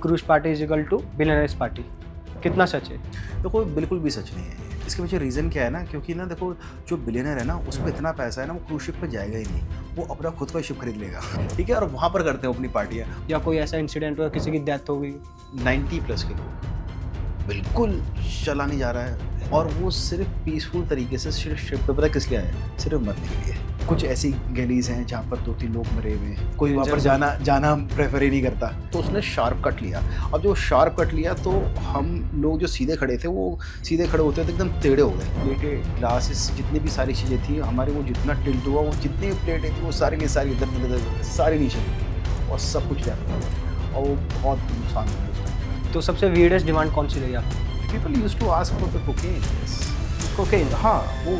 Cruise party is equal to billionaires party, कितना सच है? देखो बिल्कुल भी सच नहीं है। इसके पीछे रीज़न क्या है ना, क्योंकि ना देखो जो बिलियनर है ना उस पे इतना पैसा है ना, वो क्रूज शिप पे जाएगा ही नहीं, वो अपना खुद का शिप खरीद लेगा ठीक है, और वहाँ पर करते हैं अपनी पार्टियाँ। या कोई ऐसा इंसिडेंट हुआ किसी की डेथ हो गई? 90 प्लस के लोग, बिल्कुल चला नहीं जा रहा है, और वो सिर्फ पीसफुल तरीके से सिर्फ शिप पे, पता है किस लिए आए हैं? सिर्फ मरने के लिए। कुछ ऐसी गैलीज हैं जहाँ पर 2-3 लोग मरे हुए हैं, कोई वहाँ पर जाना प्रेफर ही नहीं करता, तो उसने शार्प कट लिया। अब जो शार्प कट लिया तो हम लोग जो सीधे खड़े थे वो सीधे खड़े होते तो एकदम टेढ़े हो गए। प्लेटें, ग्लासेस, जितनी भी सारी चीज़ें थी हमारे, वो जितना टिल्ट हुआ, वो जितनी प्लेटें थी वो सारी की सारी इधर सारी नीचे गिरी और सब कुछ डैमेज हो गया, और वो बहुत नुकसान हुआ उसका। तो सबसे वियर्डेस्ट डिमांड कौन सी रही आपकी? People use to ask for the cocaine. Cocaine? हाँ, वो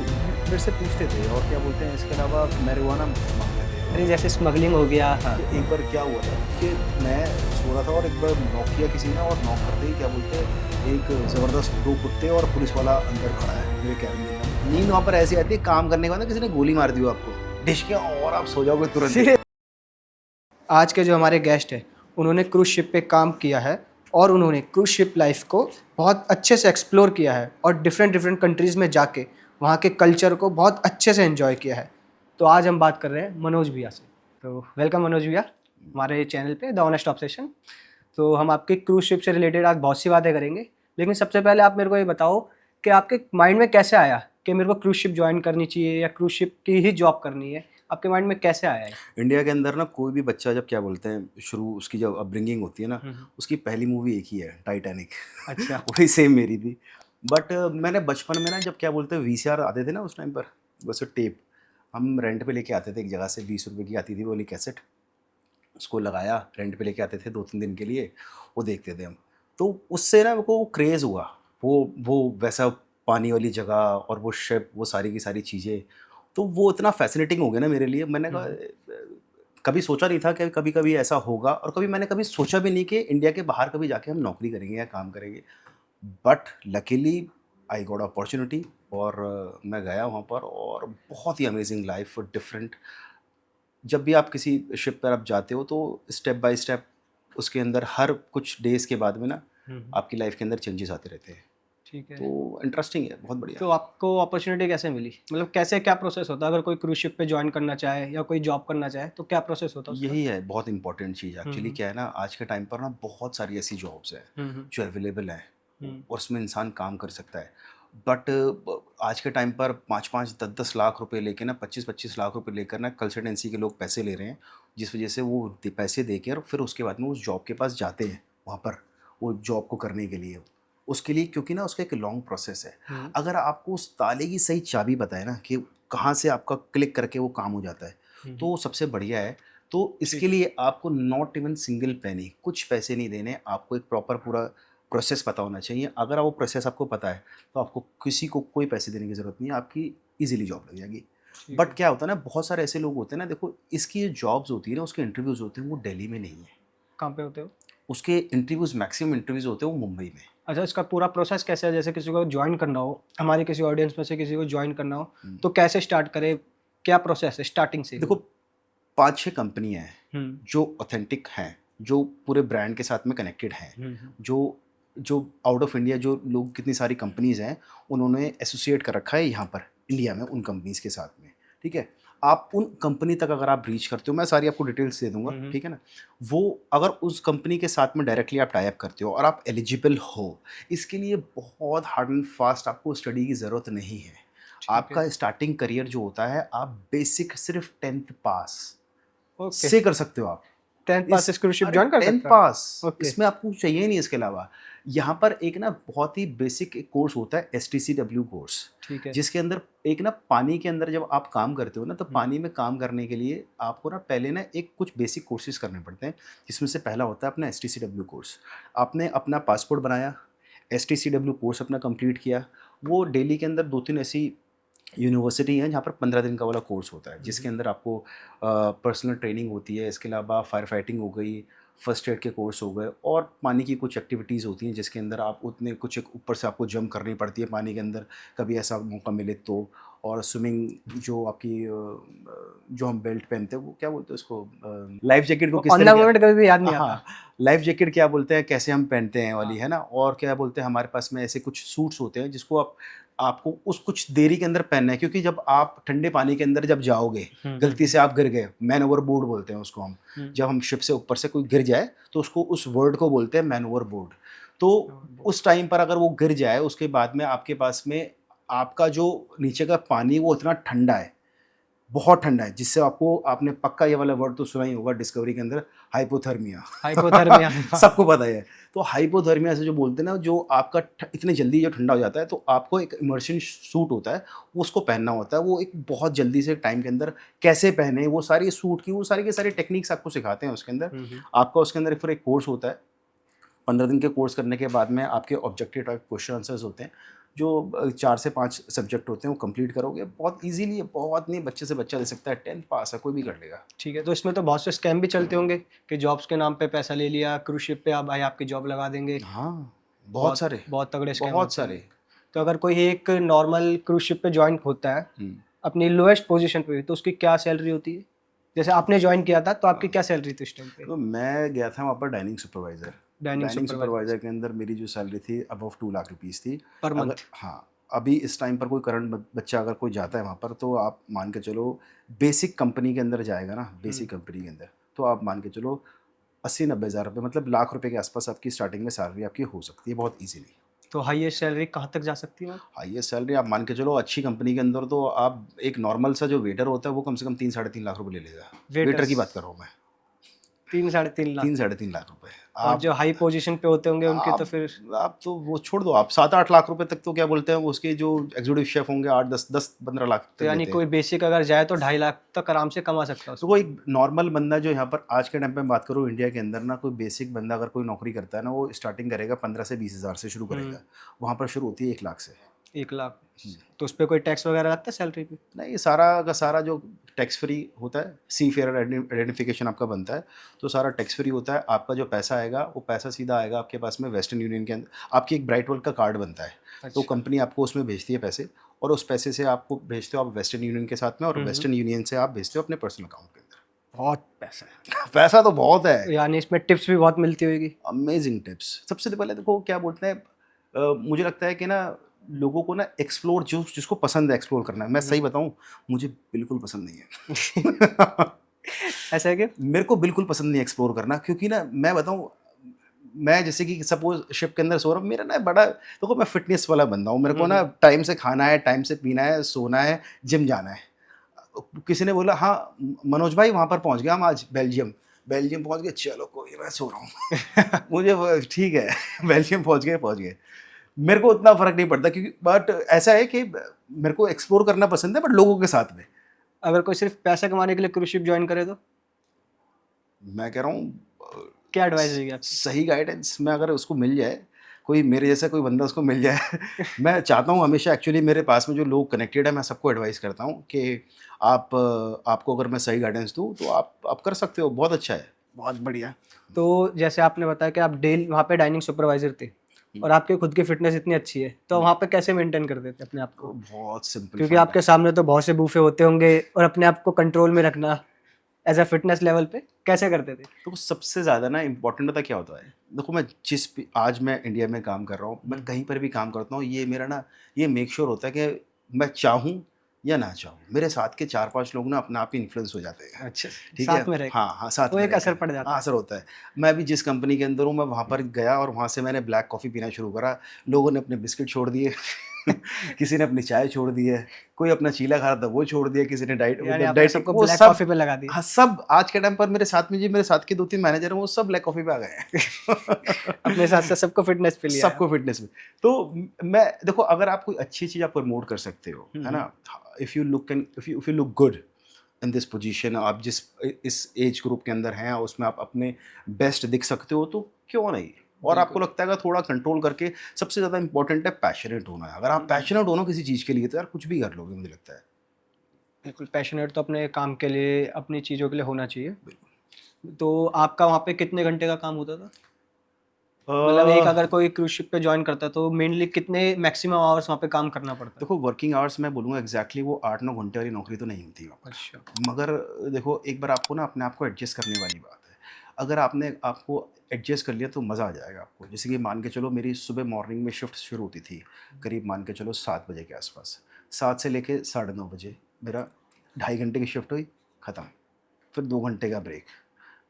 मेरे से पूछते थे, और क्या बोलते हैं इसके अलावा मैरिजुआना मांगते थे। अरे जैसे स्मगलिंग हो गया। हाँ, तो एक बार क्या हुआ था कि मैं सो रहा था और एक बार नॉक किया किसी ने, और नॉक करते ही क्या बोलते हैं, एक ज़बरदस्त 2 कुत्ते और पुलिस वाला अंदर खड़ा है मेरे कैबिन के अंदर। नींद वहाँ पर ऐसी आती है, काम करने के बाद ना किसी ने गोली मार दी हो आपको, डिश के, और आप सो जाओगे तुरंत। आज के जो हमारे गेस्ट हैं उन्होंने क्रूज शिप पे काम किया है और उन्होंने क्रूज शिप लाइफ को बहुत अच्छे से एक्सप्लोर किया है और डिफरेंट डिफरेंट कंट्रीज़ में जाके वहाँ के कल्चर को बहुत अच्छे से एंजॉय किया है। तो आज हम बात कर रहे हैं मनोज भैया से। तो वेलकम मनोज भैया हमारे चैनल पे द ऑनेस्ट ऑब्सेशन। तो हम आपके क्रूज शिप से रिलेटेड आज बहुत सी बातें करेंगे, लेकिन सबसे पहले आप मेरे को ये बताओ कि आपके माइंड में कैसे आया कि मेरे को क्रूज शिप ज्वाइन करनी चाहिए या क्रूज शिप की ही जॉब करनी है? आपके माइंड में कैसे आया है? इंडिया के अंदर ना कोई भी बच्चा जब क्या बोलते हैं शुरू उसकी जब अपब्रिंगिंग होती है ना, उसकी पहली मूवी एक ही है, टाइटैनिक अच्छा। वही सेम मेरी थी। बट मैंने बचपन में ना, जब क्या बोलते हैं वीसीआर आते थे ना उस टाइम पर, वैसे टेप हम रेंट पे लेके आते थे, एक जगह से 20 रुपए की आती थी वो वाली कैसेट, उसको लगाया, रेंट पे लेके आते थे 2-3 दिन के लिए, वो देखते थे हम। तो उससे ना मेरे को क्रेज़ हुआ, वो वैसा पानी वाली जगह और वो शिप, वो सारी की सारी चीज़ें, तो वो इतना फैसिनेटिंग हो गया ना मेरे लिए। मैंने कहा कभी सोचा नहीं था कि कभी कभी ऐसा होगा, और कभी मैंने कभी सोचा भी नहीं कि इंडिया के बाहर कभी जाके हम नौकरी करेंगे या काम करेंगे। But luckily I got opportunity, और मैं गया वहाँ पर, और बहुत ही अमेजिंग लाइफ, डिफरेंट। जब भी आप किसी शिप पर आप जाते हो तो स्टेप बाय स्टेप उसके अंदर हर कुछ डेज़ के बाद में ना आपकी लाइफ के अंदर चेंजेस आते रहते हैं। ठीक है। तो इंटरेस्टिंग है, बहुत बढ़िया। तो आपको अपॉर्चुनिटी कैसे मिली? मतलब कैसे, क्या प्रोसेस होता है अगर कोई क्रूज शिप पे ज्वाइन करना चाहे या कोई जॉब करना चाहे तो क्या प्रोसेस होता है उसका? यही है बहुत इंपॉर्टेंट चीज़ एक्चुअली। हम्म। क्या है ना, आज के टाइम पर ना बहुत सारी ऐसी जॉब्स हैं हम्म। जो अवेलेबल हैं, हम्म। और उसमें इंसान काम कर सकता है। बट आज के टाइम पर 5-5, 10-10 लाख रुपए लेके ना, 25-25 लाख रुपए लेकर ना कंसल्टेंसी के लोग पैसे ले रहे हैं, जिस वजह से वो पैसे देकर फिर उसके बाद में उस जॉब के पास जाते हैं, वहाँ पर वो जॉब को करने के लिए, उसके लिए, क्योंकि ना उसका एक लॉन्ग प्रोसेस है। हम्म। अगर आपको उस ताले की सही चाबी बताए ना कि कहाँ से आपका क्लिक करके वो काम हो जाता है, तो वो सबसे बढ़िया है। तो इसके ठीक। लिए आपको नॉट इवन सिंगल पेनी, कुछ पैसे नहीं देने, आपको एक प्रॉपर पूरा प्रोसेस पता होना चाहिए। अगर वो प्रोसेस आपको पता है तो आपको किसी को कोई पैसे देने की ज़रूरत नहीं है, आपकी इजीली जॉब लग जाएगी। ठीक बट है। क्या होता है ना, बहुत सारे ऐसे लोग होते हैं ना, देखो इसकी जो जॉब्स होती है ना, उसके इंटरव्यूज़ होते हैं वो दिल्ली में नहीं है, कहाँ पे होते हो? उसके इंटरव्यूज़, मैक्सिमम इंटरव्यूज़ होते हैं वो मुंबई में। अच्छा, इसका पूरा प्रोसेस कैसे है? जैसे किसी को ज्वाइन करना हो, हमारी किसी ऑडियंस में से किसी को ज्वाइन करना हो, तो कैसे स्टार्ट करे? क्या प्रोसेस है स्टार्टिंग से? देखो 5-6 कंपनियाँ हैं हम्म। जो ऑथेंटिक हैं, जो पूरे ब्रांड के साथ में कनेक्टेड हैं, हम्म। जो जो आउट ऑफ इंडिया जो लोग, कितनी सारी कंपनीज़ हैं, उन्होंने एसोसिएट कर रखा है यहाँ पर इंडिया में उन कंपनीज़ के साथ में, ठीक है? आप उन कंपनी तक अगर आप रीच करते हो, मैं सारी आपको डिटेल्स दे दूँगा, ठीक है ना? वो अगर उस कंपनी के साथ में डायरेक्टली आप टाई अप करते हो और आप एलिजिबल हो, इसके लिए बहुत हार्ड एंड फास्ट आपको स्टडी की ज़रूरत नहीं है। ठीक है। आपका स्टार्टिंग करियर जो होता है, आप बेसिक सिर्फ 10th पास ओके। से कर सकते हो आप। 10th पास से क्रूज शिप अरे ज्वाइन कर 10th सकता है? पास, ओके। इसमें आपको चाहिए ही नहीं इसके अलावा। यहाँ पर एक ना बहुत ही बेसिक एक कोर्स होता है, एसटीसीडब्ल्यू कोर्स, ठीक है। जिसके अंदर एक ना पानी के अंदर जब आप काम करते हो ना, तो पानी में काम करने के लिए आपको ना पहले ना एक कुछ बेसिक कोर्सेज करने पड़ते हैं, जिसमें से पहला होता है अपना एसटीसीडब्ल्यू कोर्स। आपने अपना पासपोर्ट बनाया, एसटीसीडब्ल्यू कोर्स अपना कंप्लीट किया, वो दिल्ली के अंदर 2-3 ऐसी यूनिवर्सिटी है जहाँ पर 15 दिन का वाला कोर्स होता है, जिसके अंदर आपको पर्सनल ट्रेनिंग होती है। इसके अलावा फायर फाइटिंग हो गई, फर्स्ट एड के कोर्स हो गए, और पानी की कुछ एक्टिविटीज़ होती हैं जिसके अंदर आप उतने कुछ एक ऊपर से आपको जंप करनी पड़ती है पानी के अंदर, कभी ऐसा मौका मिले तो। और स्विमिंग जो आपकी जो हम बेल्ट पहनते हैं वो क्या बोलते हैं उसको, लाइफ जैकेट को किस ऑन द तरीके, मोमेंट कभी भी याद नहीं आता। हाँ लाइफ जैकेट क्या बोलते हैं, कैसे हम पहनते हैं वाली है ना, और क्या बोलते हैं हमारे पास में ऐसे कुछ सूट्स होते हैं जिसको आप आपको उस कुछ देरी के अंदर पहनना है, क्योंकि जब आप ठंडे पानी के अंदर जब जाओगे, गलती से आप गिर गए, मैन ओवर बोर्ड बोलते हैं उसको हम, जब हम शिप से ऊपर से कोई गिर जाए तो उसको उस वर्ड को बोलते हैं मैन ओवर बोर्ड। तो उस टाइम पर अगर वो गिर जाए उसके बाद में आपके पास में आपका जो नीचे का पानी वो इतना ठंडा है, बहुत ठंडा है, जिससे आपको, आपने पक्का ये वाला वर्ड तो सुना ही होगा डिस्कवरी के अंदर, हाइपोथर्मिया। हाइपोथर्मिया। सबको पता है। तो हाइपोथर्मिया से जो बोलते हैं ना, जो आपका इतने जल्दी जो ठंडा हो जाता है, तो आपको एक इमर्शन सूट होता है, उसको पहनना होता है। वो एक बहुत जल्दी से टाइम के अंदर कैसे पहने, वो सारी सूट की वो सारी की सारी टेक्निक्स आपको सिखाते हैं उसके अंदर। आपका उसके अंदर फिर एक कोर्स होता है, 15 दिन के कोर्स करने के बाद में आपके ऑब्जेक्टिव टाइप क्वेश्चन आंसर्स होते हैं, जो 4 से 5 सब्जेक्ट होते हैं, वो कंप्लीट करोगे बहुत इजीली है, बहुत नहीं, बच्चे से बच्चा दे सकता है, 10th पास है कोई भी कर लेगा। ठीक है, तो इसमें तो बहुत से स्कैम भी चलते होंगे कि जॉब्स के नाम पे पैसा ले लिया, क्रूज शिप पे आप भाई आपकी जॉब लगा देंगे। हाँ बहुत बहुत सारे, बहुत तगड़े स्कैम बहुत होते हैं। सारे। तो अगर कोई एक नॉर्मल क्रूज शिप पे ज्वाइन होता है हम्म। अपनी लोएस्ट पोजीशन पे, तो उसकी क्या सैलरी होती है? जैसे आपने ज्वाइन किया था तो आपकी क्या सैलरी थी उस टाइम पे? तो मैं गया था वहाँ पर dining supervisor. Dining dining supervisor supervisor के अंदर मेरी जो सैलरी थी अबव 2 लाख रुपीज़ थी। पर अगर, मंथ? हाँ, अभी इस टाइम पर कोई करंट बच्चा अगर कोई जाता है वहाँ पर, तो आप मान के चलो बेसिक कंपनी के अंदर जाएगा ना, बेसिक कंपनी के अंदर, तो आप मान के चलो 80-90 हज़ार रुपये, मतलब लाख रुपए के आसपास आपकी स्टार्टिंग में सैलरी आपकी हो सकती है बहुत ईजीली। तो हाईएस्ट सैलरी कहाँ तक जा सकती है? हाईएस्ट सैलरी आप मान के चलो अच्छी कंपनी के अंदर, तो आप एक नॉर्मल सा जो वेटर होता है वो कम से कम 3-3.5 लाख रुपए ले लेगा। वेटर की वेटर्स बात कर रहा हूँ मैं। 3-3.5 लाख? 3-3.5 लाख रुपए। और आप जो हाई पोजीशन पे होते होंगे उनके तो आप फिर? आप तो वो छोड़ दो, आप 7-8 लाख रुपए तक तो क्या बोलते हैं, उसके जो एग्जीक्यूटिव शेफ होंगे 8-10-15 लाख तो तक यानी देते हैं। कोई बेसिक अगर जाए तो 2.5 लाख तक आराम से कमा सकता है तो उसमें। कोई नॉर्मल बंदा जो यहाँ पर आज के टाइम पे बात करूँ इंडिया के अंदर ना, कोई बेसिक बंदा अगर कोई नौकरी करता है ना, वो स्टार्टिंग करेगा 15 से 20 हज़ार से शुरू करेगा। वहाँ पर शुरू होती है 1 लाख से। 1 लाख? तो उस पर कोई टैक्स वगैरह लगता है सैलरी पे? नहीं, ये सारा का सारा जो टैक्स फ्री होता है, सी फेयर आइडेंटिफिकेशन आपका बनता है, तो सारा टैक्स फ्री होता है। आपका जो पैसा आएगा वो पैसा सीधा आएगा आपके पास में वेस्टर्न यूनियन के अंदर। आपकी एक ब्राइट वर्ल्ड का कार्ड बनता है, तो अच्छा। कंपनी आपको उसमें भेजती है पैसे, और उस पैसे से आपको भेजते हो आप वेस्टर्न यूनियन के साथ में, और वेस्टर्न यूनियन से आप भेजते हो अपने पर्सनल अकाउंट के अंदर। बहुत पैसा है। पैसा तो बहुत है। यानी इसमें टिप्स भी बहुत मिलती होगी। Amazing tips. सबसे पहले देखो क्या बोलते हैं, मुझे लगता है कि ना, लोगों को ना एक्सप्लोर, जो जिसको पसंद है एक्सप्लोर करना, मैं सही बताऊं, मुझे बिल्कुल पसंद नहीं है। ऐसा है कि मेरे को बिल्कुल पसंद नहीं एक्सप्लोर करना, क्योंकि ना मैं बताऊं, मैं जैसे कि सपोज शिप के अंदर सो रहा हूँ, मेरा ना बड़ा, देखो मैं फिटनेस वाला बंदा हूँ, मेरे को ना टाइम से खाना है, टाइम से पीना है, सोना है, जिम जाना है। किसी ने बोला हाँ मनोज भाई वहाँ पर पहुँच गया हम आज, बेल्जियम, बेल्जियम पहुँच गए, चलो कोई, मैं सो रहा हूँ। मुझे ठीक है, बेल्जियम पहुँच गए, मेरे को उतना फर्क नहीं पड़ता, क्योंकि बट ऐसा है कि मेरे को एक्सप्लोर करना पसंद है, बट लोगों के साथ में। अगर कोई सिर्फ पैसा कमाने के लिए क्रूज शिप ज्वाइन करे तो मैं कह रहा हूँ क्या एडवाइस देगी आपकी? सही गाइडेंस में अगर उसको मिल जाए, कोई मेरे जैसा कोई बंदा उसको मिल जाए। मैं चाहता हूँ हमेशा, एक्चुअली मेरे पास में जो लोग कनेक्टेड है, मैं सबको एडवाइस करता हूँ कि आपको अगर मैं सही गाइडेंस दूँ तो आप कर सकते हो, बहुत अच्छा है, बहुत बढ़िया। तो जैसे आपने बताया कि आप डेली वहाँ पे डाइनिंग सुपरवाइजर थे और आपके खुद की फिटनेस इतनी अच्छी है, तो वहाँ पे कैसे मेंटेन कर देते अपने आप तो को? बहुत सिंपल क्योंकि फंडा आपके सामने तो बहुत से बूफे होते होंगे और अपने आप को कंट्रोल में रखना एज अ फिटनेस लेवल पे कैसे करते थे? तो सबसे ज़्यादा ना इम्पोर्टेंट पता क्या होता है, देखो मैं आज मैं इंडिया में काम कर रहा हूँ, मैं कहीं पर भी काम करता हूँ, ये मेरा ना, ये मेक श्योर होता है कि मैं चाहूँ या ना चाहूँ, मेरे साथ के 4-5 लोग ना अपने आप ही इन्फ्लुएंस हो जाते हैं। अच्छा, ठीक है, साथ में रह हाँ हाँ, साथ तो में एक रह के असर पड़ जाता हाँ, है। असर होता है। मैं अभी जिस कंपनी के अंदर हूँ, मैं वहाँ पर गया और वहाँ से मैंने ब्लैक कॉफ़ी पीना शुरू करा, लोगों ने अपने बिस्किट छोड़ दिए। किसी ने अपनी चाय छोड़ दी है, कोई अपना चीला खा रहा था वो छोड़ दिया, किसी ने डाइट, यानी मतलब आपने डाइटिंग, सबको वो ब्लैक सब, कॉफी पे लगा दिया। हाँ सब आज के टाइम पर मेरे साथ में, जी मेरे साथ के 2-3 मैनेजर हैं, वो सब ब्लैक कॉफ़ी पे आ गए अपने साथ साथ हैं। सबको फिटनेस पे लिया है। सबको फिटनेस में। तो मैं देखो, अगर आप कोई अच्छी चीज़ आप प्रमोट कर सकते हो, है ना, if you look good in this position, आप जिस इस एज ग्रुप के अंदर हैं उसमें आप अपने बेस्ट दिख सकते हो, तो क्यों नहीं। और आपको लगता है कि थोड़ा कंट्रोल करके, सबसे ज़्यादा इंपॉर्टेंट है पैशनेट होना है। अगर आप पैशनेट हो ना किसी चीज़ के लिए, तो यार कुछ भी कर लोगे, मुझे लगता है। बिल्कुल पैशनेट तो अपने काम के लिए, अपनी चीज़ों के लिए होना चाहिए। बिल्कुल। तो आपका वहाँ पे कितने घंटे का काम होता था? मतलब एक अगर कोई क्रूज शिप पे ज्वाइन करता है तो मेनली कितने मैक्सिमम आवर्स वहाँ पे काम करना पड़ता है? देखो वर्किंग आवर्स मैं बोलूँगा एग्जैक्टली वो 8-9 घंटे वाली नौकरी तो नहीं होती वहाँ पर। अच्छा। मगर देखो एक बार आपको ना अपने आप को एडजस्ट करने वाली बात है। अगर आपने आपको एडजस्ट कर लिया तो मज़ा आ जाएगा आपको। जैसे कि मान के चलो मेरी सुबह मॉर्निंग में शिफ्ट शुरू होती थी, करीब मान के चलो 7 बजे के आसपास। 7 से लेके साढ़े 9 बजे मेरा 2.5 घंटे की शिफ्ट हुई, ख़त्म। फिर 2 घंटे का ब्रेक।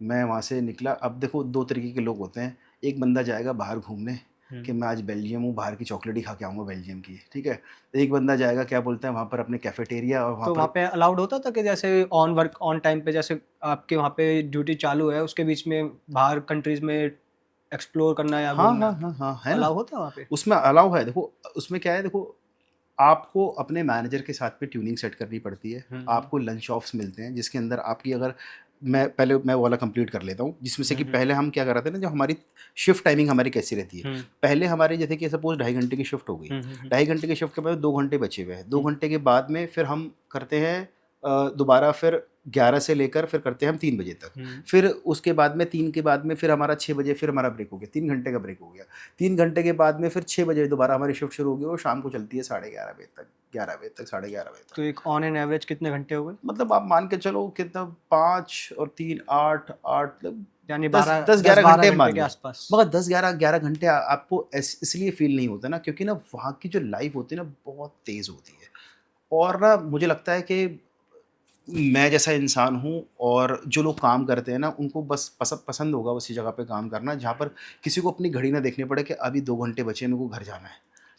मैं वहाँ से निकला। अब देखो 2 तरीके के लोग होते हैं। एक बंदा जाएगा बाहर घूमने कि मैं आज बेल्जियम हूँ, बाहर की चॉकलेट ही खा के आऊँगा बेल्जियम की, ठीक है? एक बंदा जाएगा क्या बोलते हैं वहाँ पर अपने कैफेटेरिया और वहाँ तो पर। वहाँ पे अलाउड होता था कि जैसे ऑन वर्क ऑन टाइम पे जैसे आपके वहाँ पे ड्यूटी चालू है उसके बीच में बाहर कंट्रीज में एक्सप्लोर करना या हाँ, घूमना हाँ, हाँ, हाँ, है ना। अलाउ होता है वहाँ पे? उसमें अलाउ है। देखो उसमें क्या है, देखो आपको अपने मैनेजर के साथ में ट्यूनिंग सेट करनी पड़ती है। हम्म। आपको लंच ऑफ्स मिलते हैं जिसके अंदर आपकी अगर मैं वो वाला कंप्लीट कर लेता हूँ जिसमें से कि हम्म। पहले हम क्या कर रहे थे ना, जो हमारी शिफ्ट टाइमिंग हमारी कैसी रहती है। हम्म। पहले हमारी जैसे कि सपोज 2.5 घंटे की शिफ्ट हो गई। हम्म। 2.5 घंटे की शिफ्ट के बाद 2 घंटे बचे हुए हैं। 2 घंटे के हम्म। बाद में फिर हम करते हैं दोबारा फिर 11 से लेकर फिर करते हैं हम 3 बजे तक। हम्म। फिर उसके बाद में 3 के बाद में फिर हमारा 6 बजे फिर हमारा ब्रेक हो गया। 3 घंटे का ब्रेक हो गया। 3 घंटे के बाद में फिर 6 बजे दोबारा हमारी शिफ्ट शुरू होगी और शाम को चलती है 11:30 बजे तक, 11 बजे तक, 11:30 बजे तक। तो एक ऑन एन एवरेज कितने घंटे हो गए? मतलब आप मान के चलो कितना, 5 और 3 8 8 मतलब यानी 10 12 10 10 11 12 घंटे घंटे मान के लें। आसपास। मगर 10 11 घंटे आपको इसलिए फील नहीं होता ना, क्योंकि ना वहाँ की जो लाइफ होती है ना बहुत तेज़ होती है। और ना मुझे लगता है कि मैं जैसा इंसान हूँ और जो लोग काम करते हैं ना उनको बस पसंद होगा उसी जगह पे काम करना जहाँ पर किसी को अपनी घड़ी ना देखनी पड़े कि अभी 2 घंटे बचे हैं, मेरे को घर जाना है।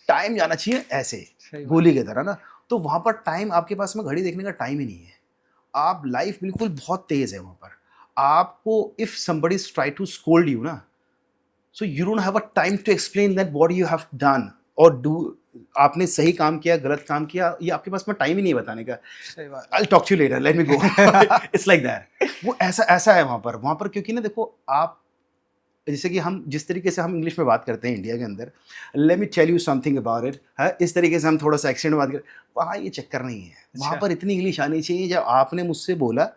टाइम जाना चाहिए ऐसे सही बात। गोली की तरह ना। तो वहाँ पर टाइम आपके पास में घड़ी देखने का टाइम ही नहीं है। आप लाइफ बिल्कुल बहुत तेज़ है वहाँ पर। आपको if somebody try to scold you ना, so you don't have a time to explain that what you have done और डू। आपने सही काम किया, गलत काम किया, ये आपके पास में टाइम ही नहीं है बताने का। सही बात I will talk to you later, let me go. It's like that. वो ऐसा ऐसा है वहाँ पर क्योंकि ना देखो आप जैसे कि हम जिस तरीके से हम इंग्लिश में बात करते हैं इंडिया के अंदर, let me tell you something about it, है इस तरीके से हम थोड़ा सा एक्सेंट में बात करें। वहाँ ये चक्कर नहीं है। वहाँ अच्छा। पर इतनी इंग्लिश आनी चाहिए जब आपने मुझसे बोला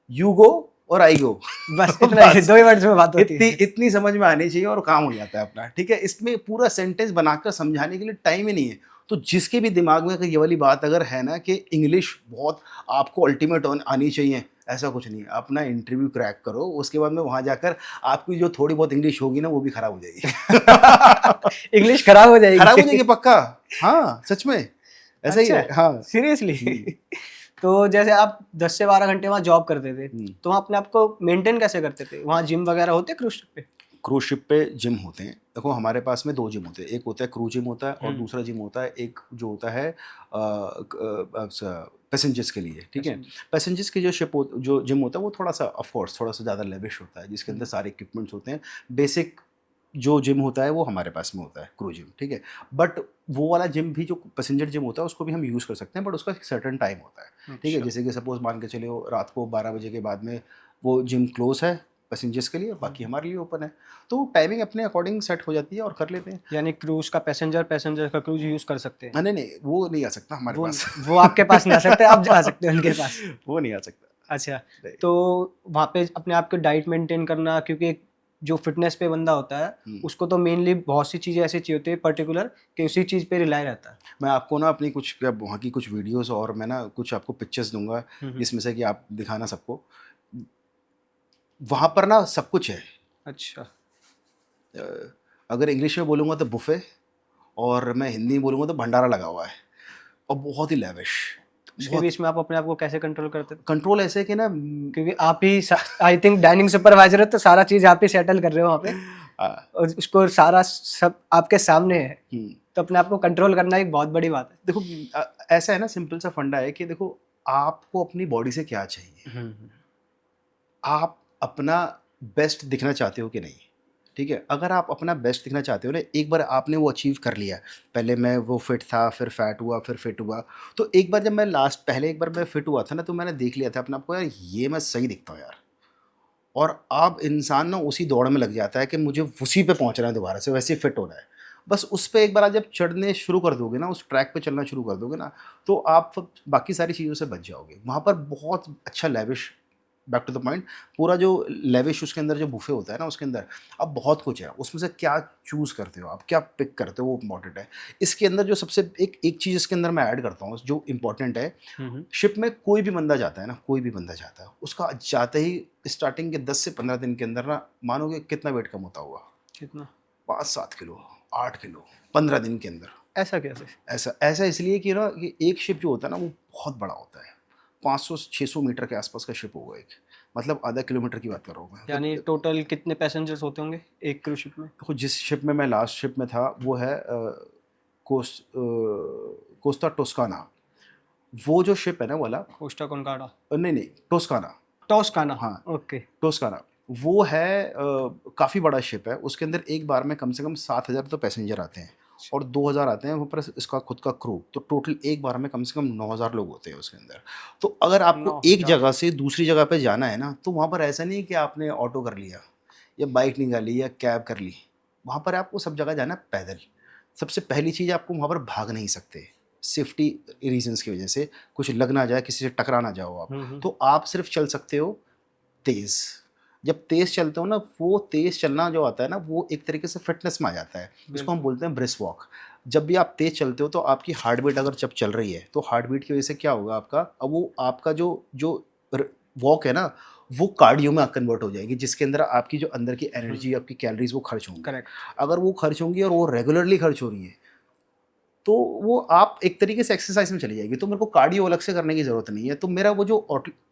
यू गो और आई गो। बस इतना ही, बस 2 ही वर्ड्स में बात होती इतनी है। इतनी समझ में आनी चाहिए और काम हो जाता है अपना, ठीक है। इसमें पूरा सेंटेंस बनाकर समझाने के लिए टाइम ही नहीं है। तो जिसके भी दिमाग में अगर ये वाली बात अगर है ना कि इंग्लिश बहुत आपको अल्टीमेट आनी चाहिए, ऐसा कुछ नहीं है। अपना इंटरव्यू क्रैक करो, उसके बाद में वहाँ जाकर आपकी जो थोड़ी बहुत इंग्लिश होगी ना वो भी खराब हो जाएगी। इंग्लिश खराब हो खराब हो जाएगी। जाएगी पक्का। हाँ सच में ऐसा ही अच्छा, है। हाँ। सीरियसली? हम्म, तो जैसे आप 10 से 12 घंटे वहाँ जॉब करते थे, हम्म। तो वहाँ अपने आप को मेंटेन कैसे करते थे? वहाँ जिम वगैरह होते क्रूज़ शिप पे? क्रूज शिप पे जिम होते हैं। देखो हमारे पास में 2 जिम होते हैं। एक होता है क्रू जिम होता है और हुँ। दूसरा जिम होता है एक जो होता है पैसेंजर्स के लिए, ठीक है। पैसेंजर। पैसेंजर्स की जो जिम होता है वो थोड़ा सा ऑफ कोर्स थोड़ा सा ज़्यादा लेविश होता है जिसके अंदर हुँ। सारे इक्विपमेंट्स होते हैं। बेसिक जो जिम होता है वो हमारे पास में होता है क्रू जिम, ठीक है। बट वो वाला जिम भी जो पैसेंजर जिम होता है उसको भी हम यूज़ कर सकते हैं, बट उसका एक सर्टेन टाइम होता है, ठीक है। अच्छा। जैसे कि सपोज मान के चलो रात को 12 बजे के बाद में वो जिम क्लोज है पैसेंजर्स के लिए, बाकी हुँ। हमारे लिए ओपन है। तो टाइमिंग अपने अकॉर्डिंग सेट हो जाती है और कर लेते हैं। यानी क्रूज़ का पैसेंजर, पैसेंजर का क्रूज़ यूज़ कर सकते हैं। नहीं, नहीं, वो नहीं आ सकता हमारे वो पास। वो आपके पास नहीं आ सकते, आप जा सकते हैं उनके पास। वो नहीं आ सकता। अच्छा, नहीं। तो वहाँ पे अपने आप की डाइट मेंटेन करना, क्योंकि एक जो फ़िटनेस पे बंदा होता है, हुँ। उसको तो मेनली बहुत सी चीज़ें ऐसी चाहिए होती है पर्टिकुलर कि उसी चीज़ पे रिलाय रहता है। मैं आपको ना अपनी कुछ वहाँ की कुछ वीडियोज़ और मैं ना कुछ आपको पिक्चर्स दूँगा, हुँ, हुँ। जिसमें से कि आप दिखाना सबको। वहाँ पर ना सब कुछ है। अच्छा। अ, अगर इंग्लिश में बोलूँगा तो बुफ़े और मैं हिंदी में बोलूँगा तो भंडारा लगा हुआ है और बहुत ही लैविश। उसके बहुत बीच में आप अपने आप को कैसे कंट्रोल करते थे? कंट्रोल ऐसे है कि ना क्योंकि आप ही आई थिंक डाइनिंग सुपरवाइज़र है, तो सारा चीज़ आप ही सेटल कर रहे हो वहाँ पे और उसको सारा सब आपके सामने है, हुँ। तो अपने आप को कंट्रोल करना एक बहुत बड़ी बात है। देखो ऐसा है ना, सिंपल सा फंडा है कि देखो आपको अपनी बॉडी से क्या चाहिए। हुँ, हुँ। आप अपना बेस्ट दिखना चाहते हो कि नहीं, ठीक है। अगर आप अपना बेस्ट दिखना चाहते हो ना, एक बार आपने वो अचीव कर लिया। पहले मैं वो फिट था, फिर फैट हुआ, फिर फिट हुआ। तो एक बार जब मैं पहले एक बार मैं फिट हुआ था ना, तो मैंने देख लिया था अपने आप को, यार ये मैं सही दिखता हूँ यार। और अब इंसान ना उसी दौड़ में लग जाता है कि मुझे उसी पे पहुंचना है, दोबारा से वैसे ही फिट होना है। बस उस पे एक बार आप जब चढ़ने शुरू कर दोगे ना, उस ट्रैक पे चलना शुरू कर दोगे ना, तो आप फिर बाकी सारी चीज़ों से बच जाओगे। वहाँ पर बहुत अच्छा lavish back to the point, पूरा जो लेविश उसके अंदर जो बुफे होता है ना उसके अंदर अब बहुत कुछ है, उसमें से क्या चूज़ करते हो आप, क्या पिक करते हो वो इंपॉर्टेंट है। इसके अंदर जो सबसे एक एक चीज़ इसके अंदर मैं ऐड करता हूँ जो इंपॉर्टेंट है, शिप में कोई भी बंदा जाता है ना, कोई भी बंदा जाता है, उसका जाते ही स्टार्टिंग के 10 से 15 दिन के अंदर ना, मानोगे कितना वेट कम होता होगा? कितना? 5-7 किलो, 8 किलो, 15 दिन के अंदर। ऐसा कैसे? ऐसा ऐसा इसलिए कि ना कि एक शिप जो होता है ना वो बहुत बड़ा होता है, 500-600 मीटर के आसपास का शिप होगा एक, मतलब आधा किलोमीटर की बात कर रहा हूँ मैं। यानी तो टोटल कितने पैसेंजर्स होते होंगे एक क्रूज शिप में? देखो जिस शिप में मैं लास्ट शिप में था वो है कोस्टा टोस्काना, वो जो शिप है ना वाला, कोस्टा कॉनकार्डा, नहीं नहीं टोस्काना, टॉस्काना। हाँ ओके। टोस्काना, वो है काफ़ी बड़ा शिप है, उसके अंदर एक बार में कम से कम 7,000 तो पैसेंजर आते हैं और 2,000 आते हैं ऊपर इसका खुद का क्रू, तो टोटल एक बार में कम से कम 9,000 लोग होते हैं उसके अंदर। तो अगर आपको एक 9,000? जगह से दूसरी जगह पे जाना है ना, तो वहाँ पर ऐसा नहीं है कि आपने ऑटो कर लिया या बाइक निकाली या कैब कर ली, वहाँ पर आपको सब जगह जाना है पैदल। सबसे पहली चीज़, आपको वहाँ पर भाग नहीं सकते, सेफ्टी रीजंस की वजह से, कुछ लग ना जाए, किसी से टकरा ना जाओ आप, तो आप सिर्फ चल सकते हो तेज़। जब तेज़ चलते हो ना, वो तेज़ चलना जो आता है ना, वो एक तरीके से फिटनेस में आ जाता है, जिसको हम बिल्कुल। बोलते हैं ब्रिस्क वॉक। जब भी आप तेज़ चलते हो तो आपकी हार्ट बीट अगर जब चल रही है, तो हार्ट बीट की वजह से क्या होगा आपका, अब वो आपका जो जो वॉक है ना, वो कार्डियो में कन्वर्ट हो जाएगी, जिसके अंदर आपकी जो अंदर की एनर्जी, आपकी कैलोरीज वो खर्च होंगी। करेक्ट। अगर वो खर्च होंगी और वो रेगुलरली खर्च हो रही है, तो वो आप एक तरीके से एक्सरसाइज में चली जाएगी, तो मेरे को कार्डियो अलग से करने की ज़रूरत नहीं है। तो मेरा वो जो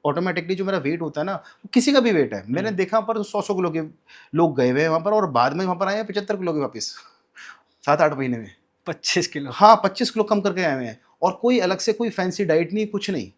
ऑटोमेटिकली जो मेरा वेट होता है ना, वो किसी का भी वेट है, मैंने देखा वहाँ पर 100-100 किलो के लोग गए हुए हैं वहाँ पर, और बाद में वहाँ पर आए हैं 75 किलो के वापस 7-8 महीने में। 25 किलो? हाँ, 25 किलो कम करके आए हुए हैं, और कोई अलग से कोई फैंसी डाइट नहीं, कुछ नहीं।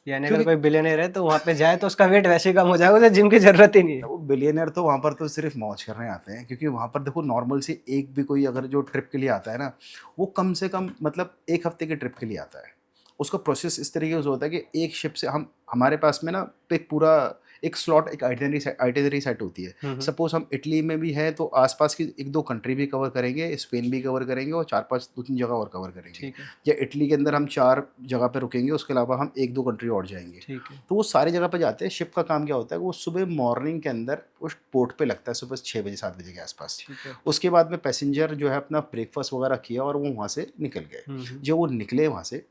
यानी अगर क्योंकि कोई बिलियनर है तो वहाँ पे जाए तो उसका वेट वैसे ही कम हो जाएगा, उसे जिम की जरूरत ही नहीं है। वो बिलियनर तो वहाँ पर तो सिर्फ मौज करने आते हैं, क्योंकि वहाँ पर देखो नॉर्मल से एक भी कोई अगर जो ट्रिप के लिए आता है ना, वो कम से कम मतलब 1 हफ्ते के ट्रिप के लिए आता है। उसका प्रोसेस इस तरीके से होता है कि एक शिप से हमारे पास में ना एक पूरा एक स्लॉट, एक आइटिनरी सेट होती है। सपोज हम इटली में भी हैं तो आसपास की 1-2 कंट्री भी कवर करेंगे, स्पेन भी कवर करेंगे और 4-5 2-3 जगह और कवर करेंगे। ठीक है। या इटली के अंदर हम 4 जगह पे रुकेंगे, उसके अलावा हम 1-2 कंट्री और जाएंगे। ठीक है। तो वो सारी जगह पे जाते हैं। शिप का काम क्या होता है, वो सुबह मॉर्निंग के अंदर उस पोर्ट पे लगता है, सुबह 6 बजे 7 बजे के आसपास। ठीक है। उसके बाद में पैसेंजर जो है अपना ब्रेकफास्ट वगैरह किया और वो वहाँ से निकल गए। जब वो निकले वहाँ से,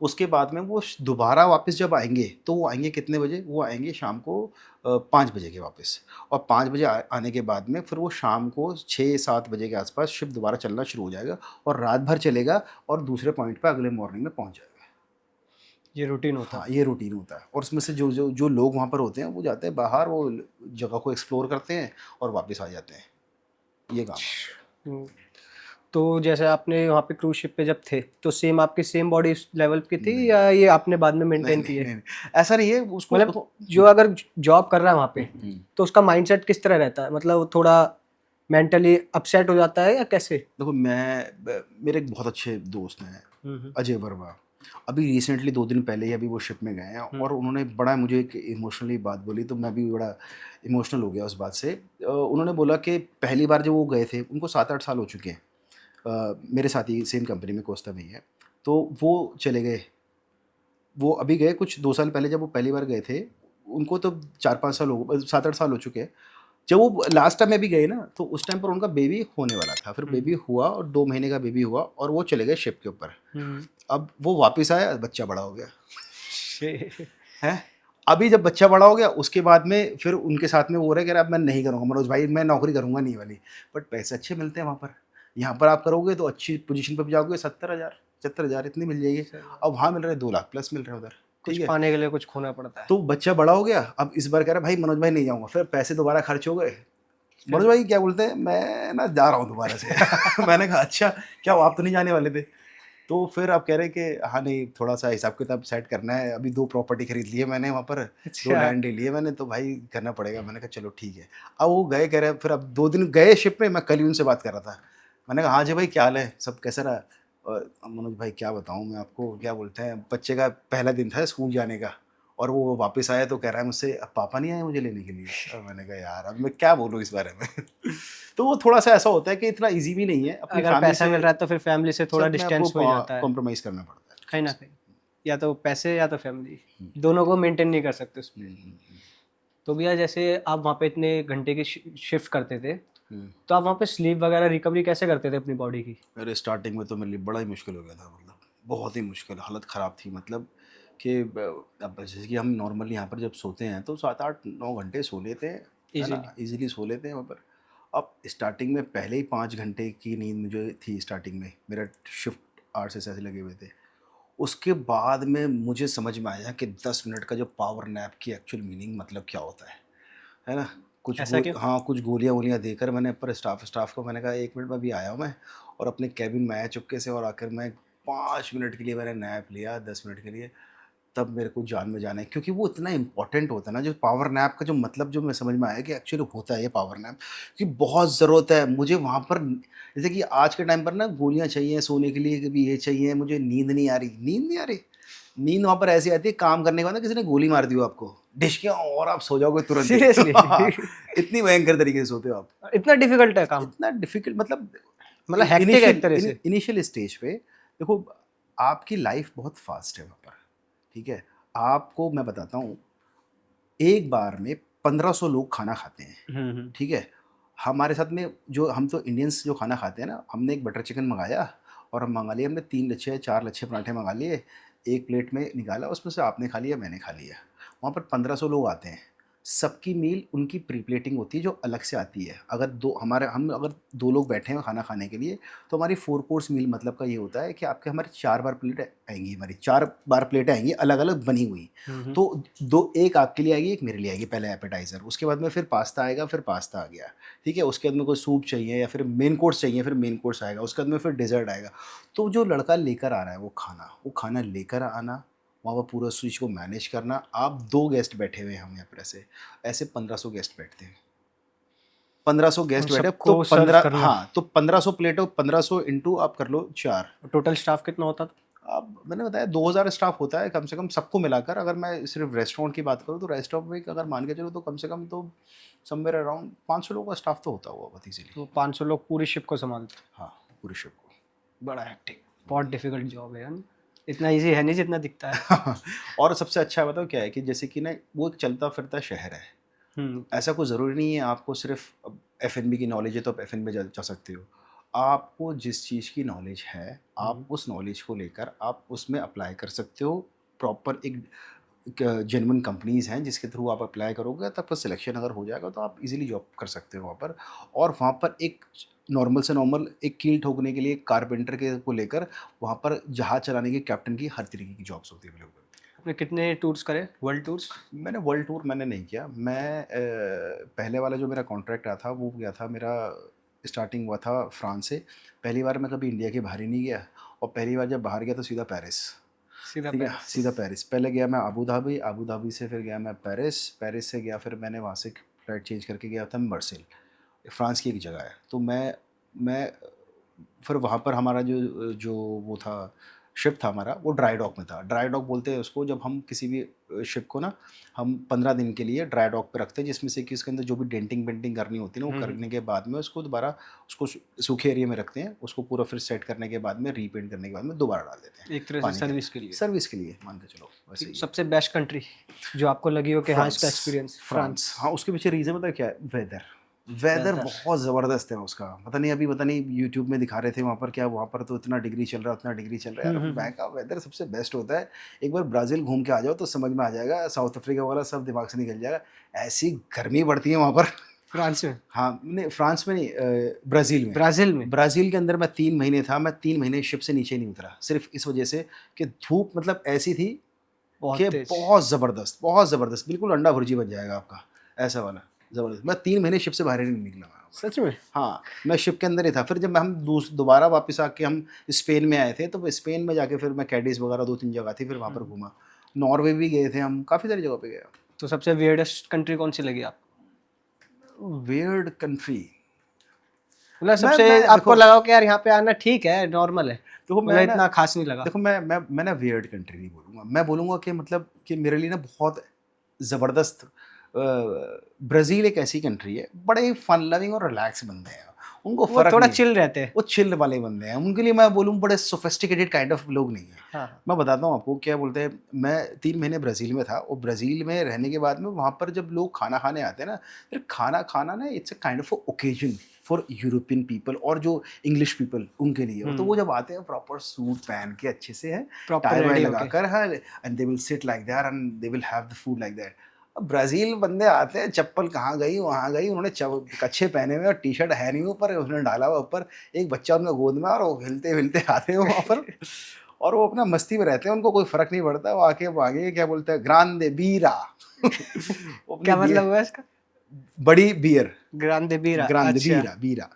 उसके बाद में वो दोबारा वापस जब आएंगे, तो वो आएंगे कितने बजे, वो आएंगे शाम को 5 बजे के वापस। और 5 बजे आने के बाद में फिर वो शाम को 6-7 बजे के आसपास शिप दोबारा चलना शुरू हो जाएगा और रात भर चलेगा और दूसरे पॉइंट पे अगले मॉर्निंग में पहुंच जाएगा। ये रूटीन होता हाँ, है। ये रूटीन होता है। और उसमें से जो जो जो लोग वहाँ पर होते हैं वो जाते हैं बाहर, वो जगह को एक्सप्लोर करते हैं और वापस आ जाते हैं। ये काम है। हम्म, तो जैसे आपने वहाँ पे क्रूज शिप पे जब थे तो सेम आपकी सेम बॉडी लेवल की थी नहीं या ये आपने बाद में नहीं मेंटेन नहीं की है? नहीं नहीं, ऐसा नहीं है उसको मतलब देखो। जो अगर जॉब कर रहा है वहाँ पे हम्म, तो उसका माइंडसेट किस तरह रहता है, मतलब वो थोड़ा मेंटली अपसेट हो जाता है या कैसे? देखो मेरे एक बहुत अच्छे दोस्त हैं, हम्म। अजय वर्मा। अभी रिसेंटली 2 दिन पहले ही अभी वो शिप में गए हैं और उन्होंने बड़ा मुझे एक इमोशनली बात बोली, तो मैं भी बड़ा इमोशनल हो गया उस बात से। उन्होंने बोला कि पहली बार जब वो गए थे, उनको 7-8 साल हो चुके हैं, मेरे साथ ही सेम कंपनी में कोस्टा में ही है, तो वो चले गए। वो अभी गए कुछ 2 साल पहले, जब वो पहली बार गए थे उनको तो 4-5 साल हो, 7-8 साल हो चुके हैं। जब वो लास्ट टाइम में भी गए ना, तो उस टाइम पर उनका बेबी होने वाला था, फिर बेबी हुआ और 2 महीने का बेबी हुआ और वो चले गए शिप के ऊपर। अब वो वापस आया, बच्चा बड़ा हो गया है। अभी जब बच्चा बड़ा हो गया, उसके बाद में फिर उनके साथ में वो रहे, कह रहा अब मैं नहीं करूँगा मनोज भाई, मैं नौकरी करूँगा नहीं वाली, बट पैसे अच्छे मिलते हैं वहाँ पर। यहाँ पर आप करोगे तो अच्छी पोजीशन पर भी जाओगे, 70,000 75,000 इतनी मिल जाएगी। अब वहाँ मिल रहे 2 लाख प्लस मिल रहे हैं उधर। कुछ ठीक है, पाने के लिए कुछ खोना पड़ता है। तो बच्चा बड़ा हो गया, अब इस बार कह रहा भाई मनोज भाई नहीं जाऊँगा, फिर पैसे दोबारा खर्च हो गए। मनोज भाई क्या बोलते हैं, मैं ना जा रहा हूँ दोबारा से मैंने कहा अच्छा, क्या आप तो नहीं जाने वाले थे? तो फिर आप कह रहे हैं कि हाँ नहीं, थोड़ा सा हिसाब किताब सेट करना है, अभी 2 प्रॉपर्टी खरीद ली है मैंने वहाँ पर, 2 अच्छा। लैंड ले लिए मैंने, तो भाई करना पड़ेगा। मैंने कहा चलो ठीक है। अब वो गए, कह रहे हैं फिर अब 2 दिन गए शिप में, मैं कल ही उनसे बात कर रहा था। मैंने कहा हाँ जी भाई क्या हाल है, सब कैसा रहा? और मनोज भाई क्या बताऊँ मैं आपको, क्या बोलते हैं, बच्चे का पहला दिन था स्कूल जाने का और वो वापस आया तो कह रहा है मुझसे अब पापा नहीं आए मुझे लेने के लिए। और मैंने कहा यार अब मैं क्या बोलूँ इस बारे में तो वो थोड़ा सा ऐसा होता है कि इतना इजी भी नहीं है अपनी अगर फैमिली पैसा से, मिल रहा है तो फिर फैमिली से थोड़ा सब में आपको डिस्टेंस हो जाता है कॉम्प्रोमाइज़ करना पड़ता है। कहीं ना कहीं। या तो पैसे या तो फैमिली, दोनों को मेंटेन नहीं कर सकते उसमें। तो भैया जैसे आप वहाँ पे इतने घंटे की शिफ्ट करते थे, तो आप वहाँ पे स्लीप वगैरह रिकवरी कैसे करते थे अपनी बॉडी की? मेरे स्टार्टिंग में तो मेरे लिए बड़ा ही मुश्किल हो गया था, मतलब बहुत ही मुश्किल, हालत ख़राब थी, मतलब कि अब जैसे कि हम नॉर्मली यहाँ पर जब सोते हैं तो 7 8 9 घंटे सो लेते हैं, है ना, इजीली। इजीली सो लेते हैं वहाँ पर। अब स्टार्टिंग में पहले ही 5 घंटे की नींद मुझे थी स्टार्टिंग में, मेरा शिफ्ट 8 से ऐसे लगे हुए थे। उसके बाद में मुझे समझ में आया कि 10 मिनट का जो पावर नैप की एक्चुअल मीनिंग मतलब क्या होता है ना? ऐसा क्यों? हाँ, कुछ गोलियाँ-वोलियाँ देकर मैंने पर स्टाफ को मैंने कहा 1 मिनट में अभी आया हूँ मैं, और अपने केबिन में आया चुपके से, और आकर मैं 5 मिनट के लिए मैंने नैप लिया, 10 मिनट के लिए, तब मेरे को जान में जान आई, क्योंकि वो इतना इम्पोर्टेंट होता है ना, जो पावर नैप का जो मतलब जो मैं समझ में आया कि एक्चुअली होता है ये पावर नैप, कि बहुत ज़रूरत है मुझे वहाँ पर। जैसे कि आज के टाइम पर ना गोलियाँ चाहिए सोने के लिए, कभी ये चाहिए, मुझे नींद नहीं आ रही, नींद नहीं आ रही। नींद वहाँ पर ऐसी आती है काम करने के बाद ना किसी ने गोली मार दी हो आपको, डिश के, और आप सो जाओगे तुरंत ही। सीरियसली? इतनी भयंकर तरीके से सोते हो आप। इतना डिफिकल्ट है काम? इतना डिफिकल्ट मतलब मतलब हेक्टिक है एक तरह से। इनिशियल स्टेज पे देखो, आपकी लाइफ बहुत फास्ट है वहाँ पर, ठीक है। आपको मैं बताता हूँ, एक बार में 1500 लोग खाना खाते हैं, हम्म। ठीक है। हमारे साथ में जो हम तो इंडियंस जो खाना खाते हैं ना, हमने एक बटर चिकन मंगाया, और हम मंगा लिए, हमने 3 लच्छे 4 लच्छे पराठे मंगा लिए, एक प्लेट में निकाला, उसमें से आपने खा लिया, मैंने खा लिया। वहाँ पर 1500 लोग आते हैं, सबकी मील उनकी प्री प्लेटिंग होती है जो अलग से आती है। अगर दो हमारे हम अगर 2 लोग बैठे हैं खाना खाने के लिए, तो हमारी 4 कोर्स मील मतलब का ये होता है कि आपके हमारे 4 बार प्लेट आएंगी, हमारी 4 बार प्लेटें आएंगी अलग अलग बनी हुई। तो दो, एक आपके लिए आएगी, एक मेरे लिए आएगी, पहले एपेटाइज़र, उसके बाद में फिर पास्ता आएगा, फिर पास्ता आ गया, ठीक है। उसके बाद में कोई सूप चाहिए या फिर मेन कोर्स चाहिए, फिर मेन कोर्स आएगा, उसके बाद में फिर डिज़र्ट आएगा। तो जो लड़का लेकर आ रहा है वो खाना लेकर आना, वहाँ पर पूरा स्विच को मैनेज करना। आप 2 गेस्ट बैठे हुए हैं, हम यहाँ पर ऐसे ऐसे 1500 गेस्ट बैठते हैं, 1500 उन गेस्ट बैठे तो सबको सर्व 15, करना? हाँ, तो 1500 प्लेटों, 1500 इंटू आप कर लो 4। टोटल स्टाफ कितना होता था? अब मैंने बताया 2000 स्टाफ होता है कम से कम सबको मिलाकर। अगर मैं सिर्फ रेस्टोरेंट की बात करूँ तो रेस्टोरेंट में अगर मान के चलो तो कम से कम तो समवेयर अराउंड 500 लोगों का स्टाफ तो होता होगा बहुत इजीली। तो 500 लोग पूरी शिप को संभालते? हाँ, पूरे शिप को। बड़ा हेक्टिक, बहुत डिफिकल्ट जॉब है यार, इतना इजी है नहीं जितना दिखता है। और सबसे अच्छा बताओ क्या है कि जैसे कि ना वो एक चलता फिरता शहर है। हम्म। ऐसा कोई ज़रूरी नहीं है आपको सिर्फ एफ की नॉलेज है तो आप एफ में जा सकते हो। आपको जिस चीज़ की नॉलेज है, आप उस नॉलेज को लेकर आप उसमें अप्लाई कर सकते हो। प्रॉपर एक जेन्युइन कंपनीज़ हैं जिसके थ्रू आप अप्लाई करोगे, तब आपका सिलेक्शन अगर हो जाएगा तो आप इजीली जॉब कर सकते हो वहाँ पर। और वहाँ पर एक नॉर्मल से नॉर्मल एक कील ठोकने के लिए कारपेंटर के को लेकर वहाँ पर जहाज़ चलाने के कैप्टन की हर तरीके की जॉब्स होती है अवेलेबल। आपने कितने टूर्स करे, वर्ल्ड टूर्स? मैंने वर्ल्ड टूर मैंने नहीं किया। मैं पहले वाला जो मेरा कॉन्ट्रैक्ट आया था वो गया था मेरा, स्टार्टिंग हुआ था फ्रांस से। पहली बार मैं कभी इंडिया के बाहर ही नहीं गया, और पहली बार जब बाहर गया तो सीधा पेरिस। सीधा ठीक है, पेरिस? सीधा पेरिस। पहले गया मैं अबू धाबी, अबू धाबी से फिर गया मैं पेरिस, पेरिस से गया फिर मैंने वहाँ से फ्लाइट चेंज करके गया था मर्सिल, फ्रांस की एक जगह है। तो मैं फिर वहाँ पर हमारा जो जो वो था शिप था हमारा, वो ड्राई डॉक में था। ड्राई डॉक बोलते हैं उसको जब हम किसी भी शिप को ना, हम 15 दिन के लिए ड्राई डॉक पे रखते हैं, जिसमें से कि उसके अंदर जो भी डेंटिंग पेंटिंग करनी होती है ना, वो करने के बाद में उसको दोबारा उसको सूखे एरिया में रखते हैं, उसको पूरा फिर सेट करने के बाद में रीपेंट करने के बाद में दोबारा डाल देते हैं एक तरह से पानी के सर्विस के लिए? सर्विस के लिए मान के चलो वैसे ही है। सबसे बेस्ट कंट्री जो आपको लगी हो कि हाँ इसका फ्रांस, एक्सपीरियंस? फ्रांस। हाँ, उसके पीछे रीज़न पता है क्या है? वेदर। Weather weather? बहुत ज़बरदस्त है उसका। पता नहीं अभी पता नहीं यूट्यूब में दिखा रहे थे वहाँ पर क्या, वहाँ पर तो इतना डिग्री चल रहा है, उतना डिग्री चल रहा है। यार वहाँ का वेदर सबसे बेस्ट होता है। एक बार ब्राज़ील घूम के आ जाओ तो समझ में आ जाएगा, साउथ अफ्रीका वाला सब दिमाग से निकल जाएगा। ऐसी गर्मी पड़ती है वहाँ पर। फ्रांस में? हाँ, नहीं फ्रांस में नहीं, ब्राज़ील में। ब्राज़ील में? ब्राज़ील के अंदर मैं 3 महीने था, मैं 3 महीने शिप से नीचे नहीं उतरा। सिर्फ़ इस वजह से कि धूप मतलब ऐसी थी बहुत कि तेज? बहुत ज़बरदस्त, बिल्कुल अंडा भुर्जी बन जाएगा आपका, ऐसा वाला ज़बरदस्त। मैं 3 महीने शिप से बाहर ही नहीं निकला मैं। सच में? हाँ, मैं शिप के अंदर ही था। फिर जब हम दोबारा वापस आके हम स्पेन में आए थे, तो स्पेन में जाके फिर मैं कैडिस वगैरह 2-3 जगह थी, फिर वहाँ पर घूमा। नॉर्वे भी गए थे हम, काफ़ी सारी जगह पे गए। तो सबसे वियर्डेस्ट कंट्री कौन सी लगी आपको? वियर्ड कंट्री, मतलब मैं सबसे मैं आपको देखो लगा हो कि यार यहाँ पे आना ठीक है, नॉर्मल है, देखो मतलब मैं ना इतना खास नहीं लगा? देखो मैं ना वियर्ड कंट्री नहीं बोलूँगा। मैं बोलूँगा कि मतलब कि मेरे लिए ना बहुत ज़बरदस्त ब्राज़ील एक ऐसी कंट्री है, बड़े फन लविंग और रिलैक्स बंदे हैं। उनको वो फर्क थोड़ा नहीं है, चिल रहते हैं। वो चिल वाले बंदे हैं। उनके लिए मैं बोलूँ बड़े सोफिस्टिकेटेड काइंड ऑफ लोग नहीं है। हाँ, मैं बताता हूँ आपको क्या बोलते हैं, मैं 3 महीने ब्राज़ील में था और ब्राज़ील में रहने के बाद में वहाँ पर जब लोग खाना खाने आते हैं ना, फिर खाना खाना ना it's a kind of occasion for European people और जो इंग्लिश पीपल उनके लिए। तो वो जब आते हैं प्रॉपर सूट पहन के अच्छे से है, प्रॉपर टाई वाई रेडी होके। लगाकर, हाँ, and they will sit like that and they will have the food like that. अब ब्राज़ील बंदे आते हैं, चप्पल कहाँ गई, वहाँ गई, उन्होंने कच्छे पहने हुए और टी-शर्ट है नहीं ऊपर, उसने डाला हुआ ऊपर, एक बच्चा उनका गोद में और वो हिलते-हिलते आते हैं वहाँ पर और वो अपना मस्ती में रहते हैं, उनको कोई फ़र्क नहीं पड़ता। वो आगे क्या बोलते हैं, ग्रांदे बीरा वो अपनी क्या मतलब बियर, हुआ इसका? बड़ी बियर, ग्रांदे बीरा, ग्रांदे अच्छा। बीरा बीरा।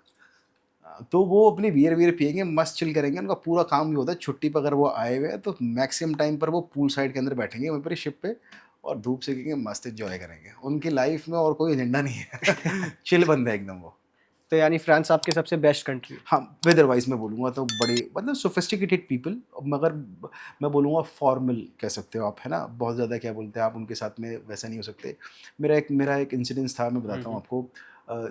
तो वो अपनी बियर पिएँगे, मस्त चिल करेंगे। उनका पूरा काम ये होता है, छुट्टी पे अगर वो आए हुए हैं तो मैक्सिमम टाइम पर वो पूल साइड के अंदर बैठेंगे वहीं पर ही शिप पे और धूप सेकेंगे, मस्त एन्जॉय करेंगे। उनकी लाइफ में और कोई एजेंडा नहीं है चिल बंदे हैं एकदम वो। तो यानी फ्रांस आपकी सबसे बेस्ट कंट्री है। हाँ, वेदर वाइज़ मैं बोलूँगा तो बड़े मतलब सोफिस्टिकेटेड पीपल, मगर मैं बोलूँगा फॉर्मल कह सकते हो आप, है ना? बहुत ज़्यादा क्या बोलते हैं आप उनके साथ में वैसा नहीं हो सकते। मेरा एक इंसिडेंस था, मैं बताता हूँ आपको।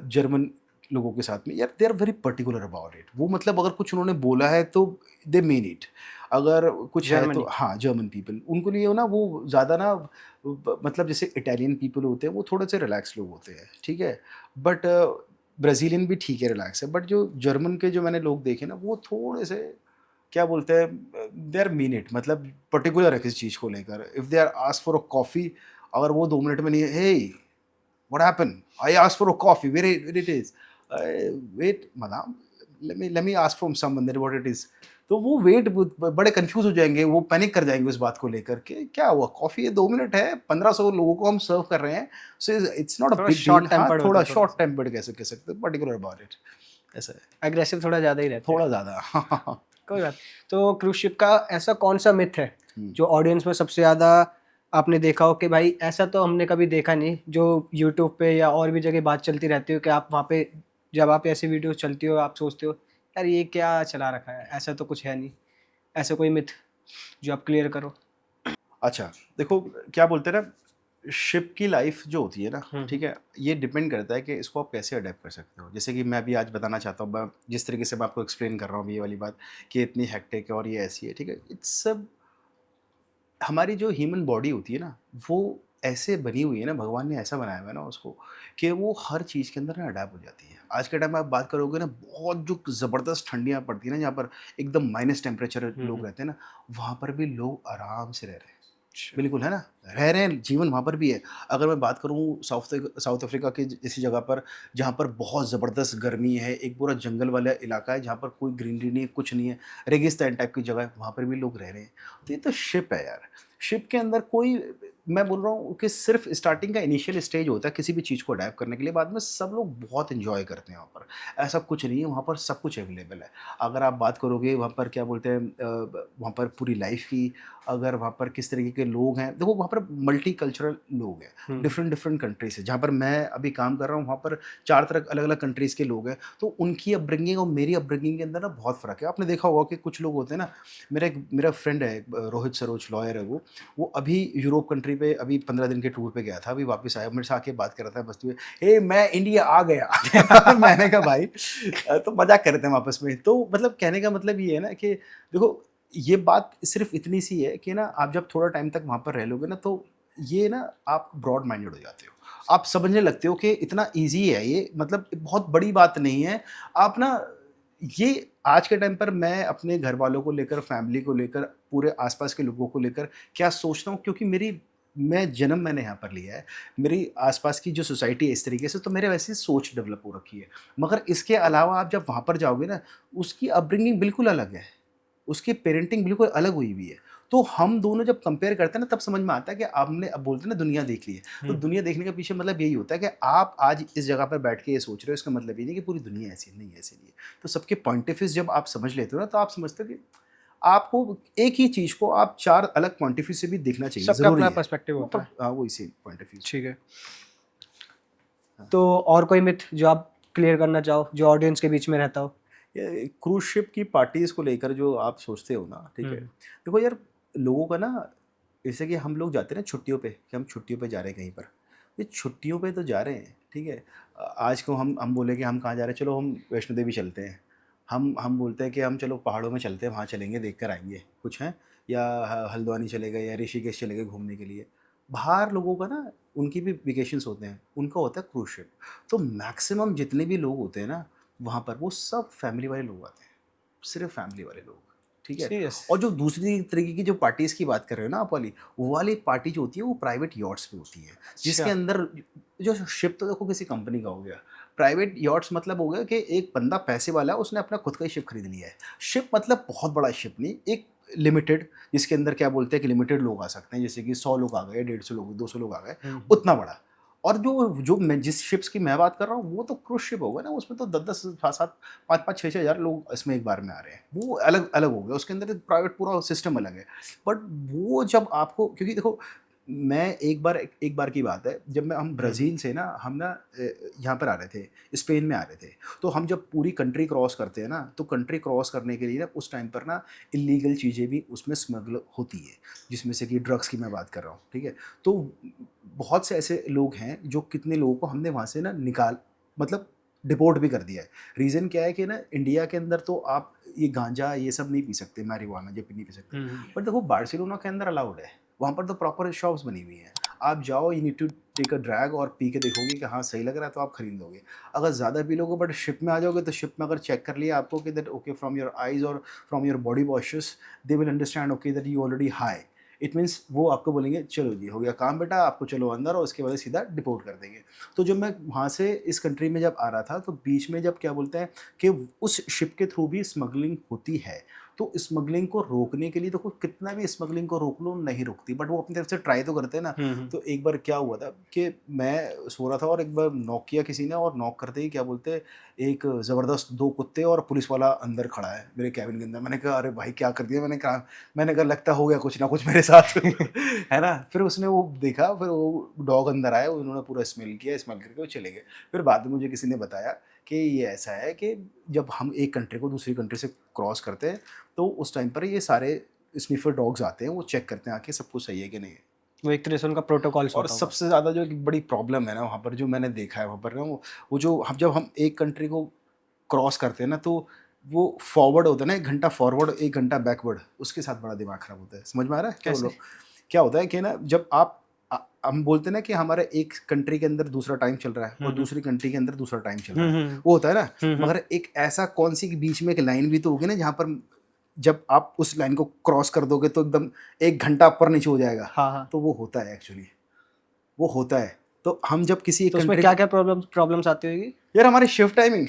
जर्मन लोगों के साथ में यार they are very particular about it. वो मतलब अगर कुछ उन्होंने बोला है तो दे मीन इट। अगर कुछ है तो जर्मनी। हाँ, जर्मन पीपल उनको लिए ना वो ज़्यादा ना मतलब जैसे इटालियन पीपल होते हैं वो थोड़े से रिलैक्स लोग होते हैं, ठीक है? बट ब्राज़ीलियन भी ठीक है, रिलैक्स है, बट जो जर्मन के जो मैंने लोग देखे ना, वो थोड़े से क्या बोलते हैं, दे आर मीन इट, मतलब पर्टिकुलर है किसी चीज़ को लेकर। If they are ask for a coffee, अगर वो 2 मिनट में नहीं है, "hey, what happened? I asked for a coffee, where it is? Wait madam, let me ask from someone that what it is." तो वो वेट ब बड़े confuse हो जाएँगे, वो पैनिक कर जाएँगे उस बात को लेकर के, क्या हुआ? कॉफ़ी है, 2 मिनट है, 1500 लोगों को हम सर्व कर रहे हैं, सो इट्स नॉट अ थोड़ा बिग डील। शॉर्ट हाँ, टेम्पर्ड होते थोड़ा हैं थोड़ा शॉर्ट सा। टेम्पर्ड कैसे कह सकते हैं, पर्टिकुलर अबाउट इट, ऐसा है, एग्रेसिव थोड़ा ज़्यादा ही रहते हैं। थोड़ा ज़्यादा। कोई बात। तो क्रूज़ शिप का ऐसा कौन-सा मिथ है, हुँ। जो ऑडियंस में सबसे ज़्यादा आपने देखा हो कि भाई ऐसा तो हमने कभी देखा नहीं, जो यूट्यूब पे या और भी जगह बात चलती रहती हो कि आप वहाँ पे जब आप ऐसी वीडियोज़ चलती हो, आप सोचते हो, यार ये क्या चला रखा है, ऐसा तो कुछ है नहीं। ऐसा कोई मिथ जो आप क्लियर करो? अच्छा, देखो क्या बोलते हैं ना, शिप की लाइफ़ जो होती है ना, हुँ, ठीक हुँ। है? ये डिपेंड करता है कि इसको आप कैसे अडैप्ट कर सकते हो। जैसे कि मैं अभी आज बताना चाहता हूँ, मैं जिस तरीके से मैं आपको एक्सप्लेन कर रहा हूँ अभी ये वाली बात कि इतनी हेक्टिक है और ये ऐसी है, ठीक है? इट्स सब हमारी जो ह्यूमन बॉडी होती है ना, वो ऐसे बनी हुई है ना, भगवान ने ऐसा बनाया हुआ है ना उसको, कि वो हर चीज़ के अंदर ना अडैप्ट हो जाती है। आज के टाइम में आप बात करोगे ना, बहुत जो ज़बरदस्त ठंडियाँ पड़ती है ना, जहाँ पर एकदम माइनस टेम्परेचर हुँ, लोग हुँ। रहते हैं ना, वहाँ पर भी लोग आराम से रह रहे हैं। अच्छा। बिल्कुल, है ना? रह रहे हैं, जीवन वहाँ पर भी है। अगर मैं बात करूँ साउथ अफ्रीका की जैसी जगह पर, जहाँ पर बहुत ज़बरदस्त गर्मी है, एक पूरा जंगल वाला इलाका है, जहाँ पर कोई ग्रीनरी नहीं है, कुछ नहीं है, रेगिस्तान टाइप की जगह है, वहाँ पर भी लोग रह रहे हैं। तो ये तो शिप है यार। शिप के अंदर कोई, मैं बोल रहा हूँ कि सिर्फ़ स्टार्टिंग का इनिशियल स्टेज होता है किसी भी चीज़ को अडैप्ट करने के लिए, बाद में सब लोग बहुत एन्जॉय करते हैं वहाँ पर। ऐसा कुछ नहीं है, वहाँ पर सब कुछ अवेलेबल है। अगर आप बात करोगे वहाँ पर क्या बोलते हैं वहाँ पर पूरी लाइफ़ की, अगर वहाँ पर किस तरीके के लोग हैं, देखो वहाँ पर मल्टीकल्चरल लोग हैं, हुँ, हुँ। डिफरेंट डिफरेंट कंट्री से। जहाँ पर मैं अभी काम कर रहा हूँ वहाँ पर 4 तरह अलग-अलग कंट्रीज़ के लोग हैं, तो उनकी अपब्रिंगिंग और मेरी अपब्रिंगिंग के अंदर ना बहुत फ़र्क है। आपने देखा होगा कि कुछ लोग होते हैं ना, मेरा फ्रेंड है रोहित सरोज, लॉयर है वो अभी यूरोप कंट्री पे अभी 15 दिन के टूर पे गया था, अभी वापस आया, मेरे से आके बात कर रहा था मस्ती में, "हे मैं इंडिया आ गया।" मैंने कहा भाई तो मज़ाक कर रहे थे हम आपस में। तो मतलब कहने का मतलब ये है ना कि देखो, ये बात सिर्फ़ इतनी सी है कि ना आप जब थोड़ा टाइम तक वहाँ पर रह लोगे ना, तो ये ना आप ब्रॉड माइंडेड हो जाते हो। आप समझने लगते हो कि इतना ईज़ी है ये, मतलब बहुत बड़ी बात नहीं है। आप ना ये आज के टाइम पर मैं अपने घरवालों को लेकर, फैमिली को लेकर, पूरे आस-पास के लोगों को लेकर क्या सोचता हूँ, क्योंकि मैंने यहाँ पर लिया है। मेरी आस-पास की जो सोसाइटी है इस तरीके से, तो मेरे वैसी सोच डेवलप हो रखी है। मगर इसके अलावा आप जब वहाँ पर जाओगे ना, उसकी अपब्रिंगिंग बिल्कुल अलग है। उसकी पेरेंटिंग बिल्कुल अलग हुई हुई है। तो हम दोनों जब कंपेयर करते हैं ना, तब समझ में आता है कि आपने, अब बोलते हैं ना, दुनिया देख ली है। तो हुँ। दुनिया देखने के पीछे मतलब यही होता है कि आप आज इस जगह पर बैठ के ये सोच रहे हो, इसका मतलब ये नहीं कि पूरी दुनिया ऐसी है, नहीं ऐसी नहीं है। तो सबके पॉइंट ऑफ व्यू जब आप समझ लेते हो ना, तो आप समझते हो कि आपको एक ही चीज़ को आप 4 अलग पॉइंट ऑफ व्यू से भी देखना चाहिए, सबका अपना ज़रूरी है। पर्सपेक्टिव वो होता है। वही सेम पॉइंट ऑफ व्यू से। ठीक है। हाँ। तो और कोई मिथ जो आप क्लियर करना चाहो, जो ऑडियंस के बीच में रहता हो? ये क्रूज़ शिप की पार्टीज़ को लेकर जो आप सोचते हो ना, ठीक हुँ, है? हुँ। देखो यार, लोगों का ना, जैसे कि हम लोग जाते हैं ना छुट्टियों पे, कि हम छुट्टियों पे जा रहे हैं कहीं पर। ये छुट्टियों पे तो जा रहे हैं, ठीक है। आज को हम बोले कि हम कहाँ जा रहे हैं, चलो हम वैष्णो देवी चलते हैं। हम बोलते हैं कि हम चलो पहाड़ों में चलते हैं, वहाँ चलेंगे, देख कर आएँगे कुछ हैं, या हल्द्वानी चले गए या ऋषिकेश चले गए घूमने के लिए। बाहर लोगों का ना, उनकी भी वेकेशंस होते हैं, उनका होता है क्रूज़ शिप। तो मैक्सिमम जितने भी लोग होते हैं ना, वहाँ पर वो सब फैमिली वाले लोग आते हैं, सिर्फ़ फैमिली वाले लोग, ठीक है। सीरियस? और जो दूसरी तरीके की जो पार्टीज़ की बात कर रहे हो ना आप वाली, वो वाली पार्टी जो होती है वो प्राइवेट यॉट्स पे होती है, जिसके अच्छा। अंदर जो शिप तो देखो किसी कंपनी का हो गया। प्राइवेट यॉट्स मतलब हो गया कि एक बंदा पैसे वाला है, उसने अपना खुद का ही शिप खरीद लिया है। शिप मतलब बहुत बड़ा शिप नहीं, एक लिमिटेड, जिसके अंदर क्या बोलते हैं कि लिमिटेड लोग आ सकते हैं, जैसे कि 100 लोग आ गए, 150 लोग, 200 लोग आ गए, हुँ, हुँ। उतना बड़ा। और जो जो मैं जिस शिप्स की मैं बात कर रहा हूँ, वो तो क्रूज़ शिप होगा ना, उसमें तो 10-10, 7-7, 5-5, 6-6 हज़ार लोग इसमें एक बार में आ रहे हैं। वो अलग-अलग हो गया, उसके अंदर प्राइवेट पूरा सिस्टम अलग है। बट वो जब आपको, क्योंकि देखो, मैं एक बार की बात है, जब हम हुँ, हुँ। ब्राज़ील से ना, हम ना यहाँ पर आ रहे थे, स्पेन में आ रहे थे। तो हम जब पूरी कंट्री क्रॉस करते हैं ना, तो कंट्री क्रॉस करने के लिए ना, उस टाइम पर ना इल्लीगल चीज़ें भी उसमें स्मगल होती है, जिसमें से कि ड्रग्स की मैं बात कर रहा हूँ, ठीक है। तो बहुत से ऐसे लोग हैं, जो कितने लोगों को हमने वहाँ से ना मतलब डिपोर्ट भी कर दिया है। रीज़न क्या है कि ना, इंडिया के अंदर तो आप ये गांजा ये सब नहीं पी सकते, मैरिजुआना ये नहीं पी सकते। हुँ, हुँ। बट देखो, बार्सिलोना के अंदर अलाउड है, वहाँ पर तो प्रॉपर शॉप्स बनी हुई हैं। आप जाओ, you need to take a drag, और पी के देखोगे कि हाँ सही लग रहा है, तो आप खरीद लोगे। अगर ज़्यादा पी लोगे, बट शिप में आ जाओगे, तो शिप में अगर चेक कर लिया आपको कि that okay, from your eyes और from your body washes, they will understand okay that you already high. It means वो आपको बोलेंगे चलो जी हो गया काम बेटा, आपको चलो अंदर, और उसके बाद सीधा डिपोर्ट कर देंगे। तो जब मैं वहाँ से इस कंट्री में जब आ रहा था, तो बीच में जब क्या बोलते हैं कि उस शिप के थ्रू भी स्मगलिंग होती है। तो स्मगलिंग को रोकने के लिए देखो, कितना भी स्मगलिंग को रोक लो, नहीं रुकती, बट वो अपनी तरफ से ट्राई तो करते हैं ना। हुँ, हुँ। तो एक बार क्या हुआ था कि मैं सो रहा था, और एक बार नॉक किया किसी ने, और नॉक करते ही क्या बोलते हैं, एक ज़बरदस्त 2 कुत्ते और पुलिस वाला अंदर खड़ा है मेरे केबिन के अंदर। मैंने कहा अरे भाई क्या कर दिया, मैंने कहा लगता हो गया कुछ ना कुछ मेरे साथ है ना। फिर उसने वो देखा, फिर वो डॉग अंदर आए, उन्होंने पूरा स्मेल किया, स्मेल करके वो चले गए। फिर बाद में मुझे किसी ने बताया कि ये ऐसा है कि जब हम एक कंट्री को दूसरी कंट्री से क्रॉस करते हैं, तो उस टाइम पर ये सारे स्निफर डॉग्स आते हैं, वो चेक करते हैं आके सब कुछ सही है कि नहीं है। वो एक तरह से उनका प्रोटोकॉल्स और होता होगा। सबसे ज़्यादा जो एक बड़ी प्रॉब्लम है ना वहाँ पर, जो मैंने देखा है वहाँ पर ना, वो जो हम जब हम एक कंट्री को क्रॉस करते हैं ना, तो वो फॉरवर्ड होता है ना, 1 घंटा फॉरवर्ड 1 घंटा बैकवर्ड, उसके साथ बड़ा दिमाग खराब होता है। समझ में आ रहा है क्या बोल रहा कैसे? हूँ? क्या होता है कि ना, जब आप हम बोलते हैं ना कि हमारे एक कंट्री के अंदर दूसरा टाइम चल रहा है, हुँ, और हुँ। दूसरी कंट्री के अंदर दूसरा टाइम चल रहा हुँ, है, हुँ। वो होता है ना। हुँ, हुँ। मगर एक ऐसा कौन सी बीच में एक लाइन भी तो होगी ना, जहाँ पर जब आप उस लाइन को क्रॉस कर दोगे, तो एकदम 1 घंटा ऊपर नीचे हो जाएगा। हाँ, हाँ। तो वो होता है एक्चुअली, वो होता है। तो हम जब किसी एक तो उसमें कंट्री को, क्या-क्या प्रॉब्लम्स आती होगी? यार हमारी शिफ्ट टाइमिंग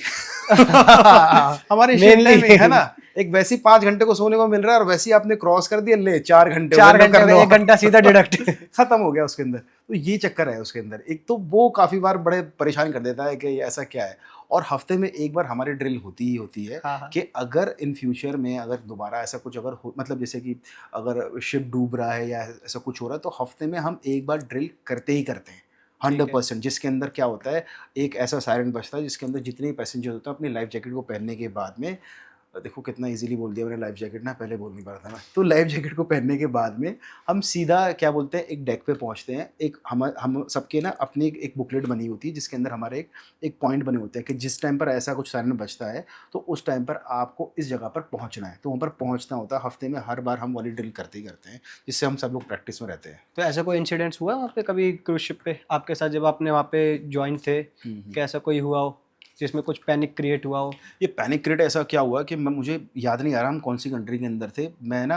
हमारी शिफ्ट मेनली टाइमिंग है ना। एक वैसी 5 घंटे को सोने को मिल रहा है, और वैसे ही आपने क्रॉस कर दिया, ले 4 घंटे हो गए, 4 लो घंटे कर में लो 1 घंटा सीधा डिडक्ट। खत्म हो गया उसके अंदर। तो ये चक्कर है उसके अंदर। एक तो वो काफ़ी बार बड़े परेशान कर देता है कि ये ऐसा क्या है। और हफ्ते में एक बार हमारी ड्रिल होती ही होती है हाँ, हाँ। कि अगर इन फ्यूचर में अगर दोबारा ऐसा कुछ अगर हो, मतलब जैसे कि अगर शिप डूब रहा है या ऐसा कुछ हो रहा है, तो हफ्ते में हम एक बार ड्रिल करते ही करते हैं, ठीक है। 100%। जिसके अंदर क्या होता है, एक ऐसा सायरन बजता है, जिसके अंदर जितने भी पैसेंजर होते हैं अपनी लाइफ जैकेट को पहनने के बाद में, देखो कितना इजीली बोल दिया मैंने लाइफ जैकेट ना, पहले बोल नहीं पा रहा था मैं। तो लाइफ जैकेट को पहनने के बाद में हम सीधा क्या बोलते हैं, एक डेक पे पहुंचते हैं। एक हम सबके ना अपनी एक बुकलेट बनी होती है, जिसके अंदर हमारे एक पॉइंट बने होते हैं कि जिस टाइम पर ऐसा कुछ सायरन बजता है, तो उस टाइम पर आपको इस जगह पर पहुंचना है। तो वहाँ पर पहुंचना होता है, हफ्ते में हर बार हम वाली ड्रिल करते ही करते हैं, जिससे हम सब लोग प्रैक्टिस में रहते हैं। तो ऐसा कोई इंसिडेंट्स हुआ वहाँ पे कभी क्रूज़ शिप पे आपके साथ जब आपने वहाँ पे जॉइन थे? क्या ऐसा कोई हुआ हो, जिसमें कुछ पैनिक क्रिएट हुआ हो? ये पैनिक क्रिएट ऐसा क्या हुआ कि मैं मुझे याद नहीं आ रहा हम कौन सी कंट्री के अंदर थे। मैं ना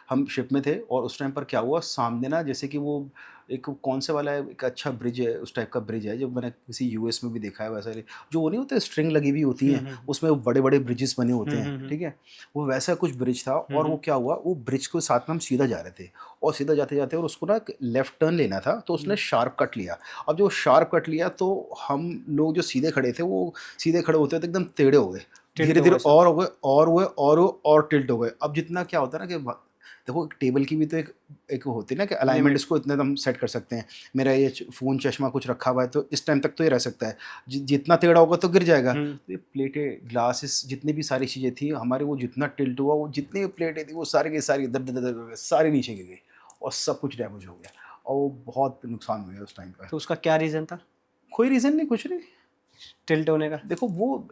हम शिप में थे, और उस टाइम पर क्या हुआ, सामने ना जैसे कि वो एक कौन से वाला है, एक अच्छा ब्रिज है, उस टाइप का ब्रिज है जो मैंने किसी यूएस में भी देखा है वैसा ही। जो वो नहीं होते स्ट्रिंग लगी हुई होती हुँ, हैं, हुँ, हुँ। उसमें वो बड़े-बड़े ब्रिजेस बने होते हुँ, हैं, हुँ, हुँ। ठीक है? वो वैसा कुछ ब्रिज था, हुँ, और वो हुँ। क्या हुआ, वो ब्रिज के साथ में हम सीधा जा रहे थे, और सीधा जाते-जाते और उसको ना एक लेफ्ट टर्न लेना था, तो उसने हुँ। शार्प कट लिया। अब जो शार्प कट लिया, तो हम लोग जो सीधे खड़े थे, वो सीधे खड़े होते तो एकदम टेढ़े हो गए। टिल्ट हो धीरे-धीरे गए सब। और हो गए, और हुए, और हुए, और टिल्ट हो गए। अब जितना क्या होता है ना कि भ देखो, एक टेबल की भी तो एक एक होती है ना कि अलाइनमेंट, लिमिट। इसको इतना हम सेट कर सकते हैं। मेरा ये फ़ोन, चश्मा कुछ रखा हुआ है, तो इस टाइम तक तो ये रह सकता है। जितना टेढ़ा होगा तो गिर जाएगा। हुँ। तो ये प्लेटें, ग्लासेस, जितनी भी सारी चीज़ें थी हमारे, वो जितना टिल्ट हुआ, वो जितनी भी प्लेटें थी, वो सारी की सारी दर दर दर दर सारी नीचे गिर गई, और सब कुछ डैमेज हो गया। और वो बहुत नुकसान हुआ उस टाइम पर। तो उसका क्या रीज़न था कोई रीज़न नहीं, कुछ नहीं। टिल्ट होने का? देखो वो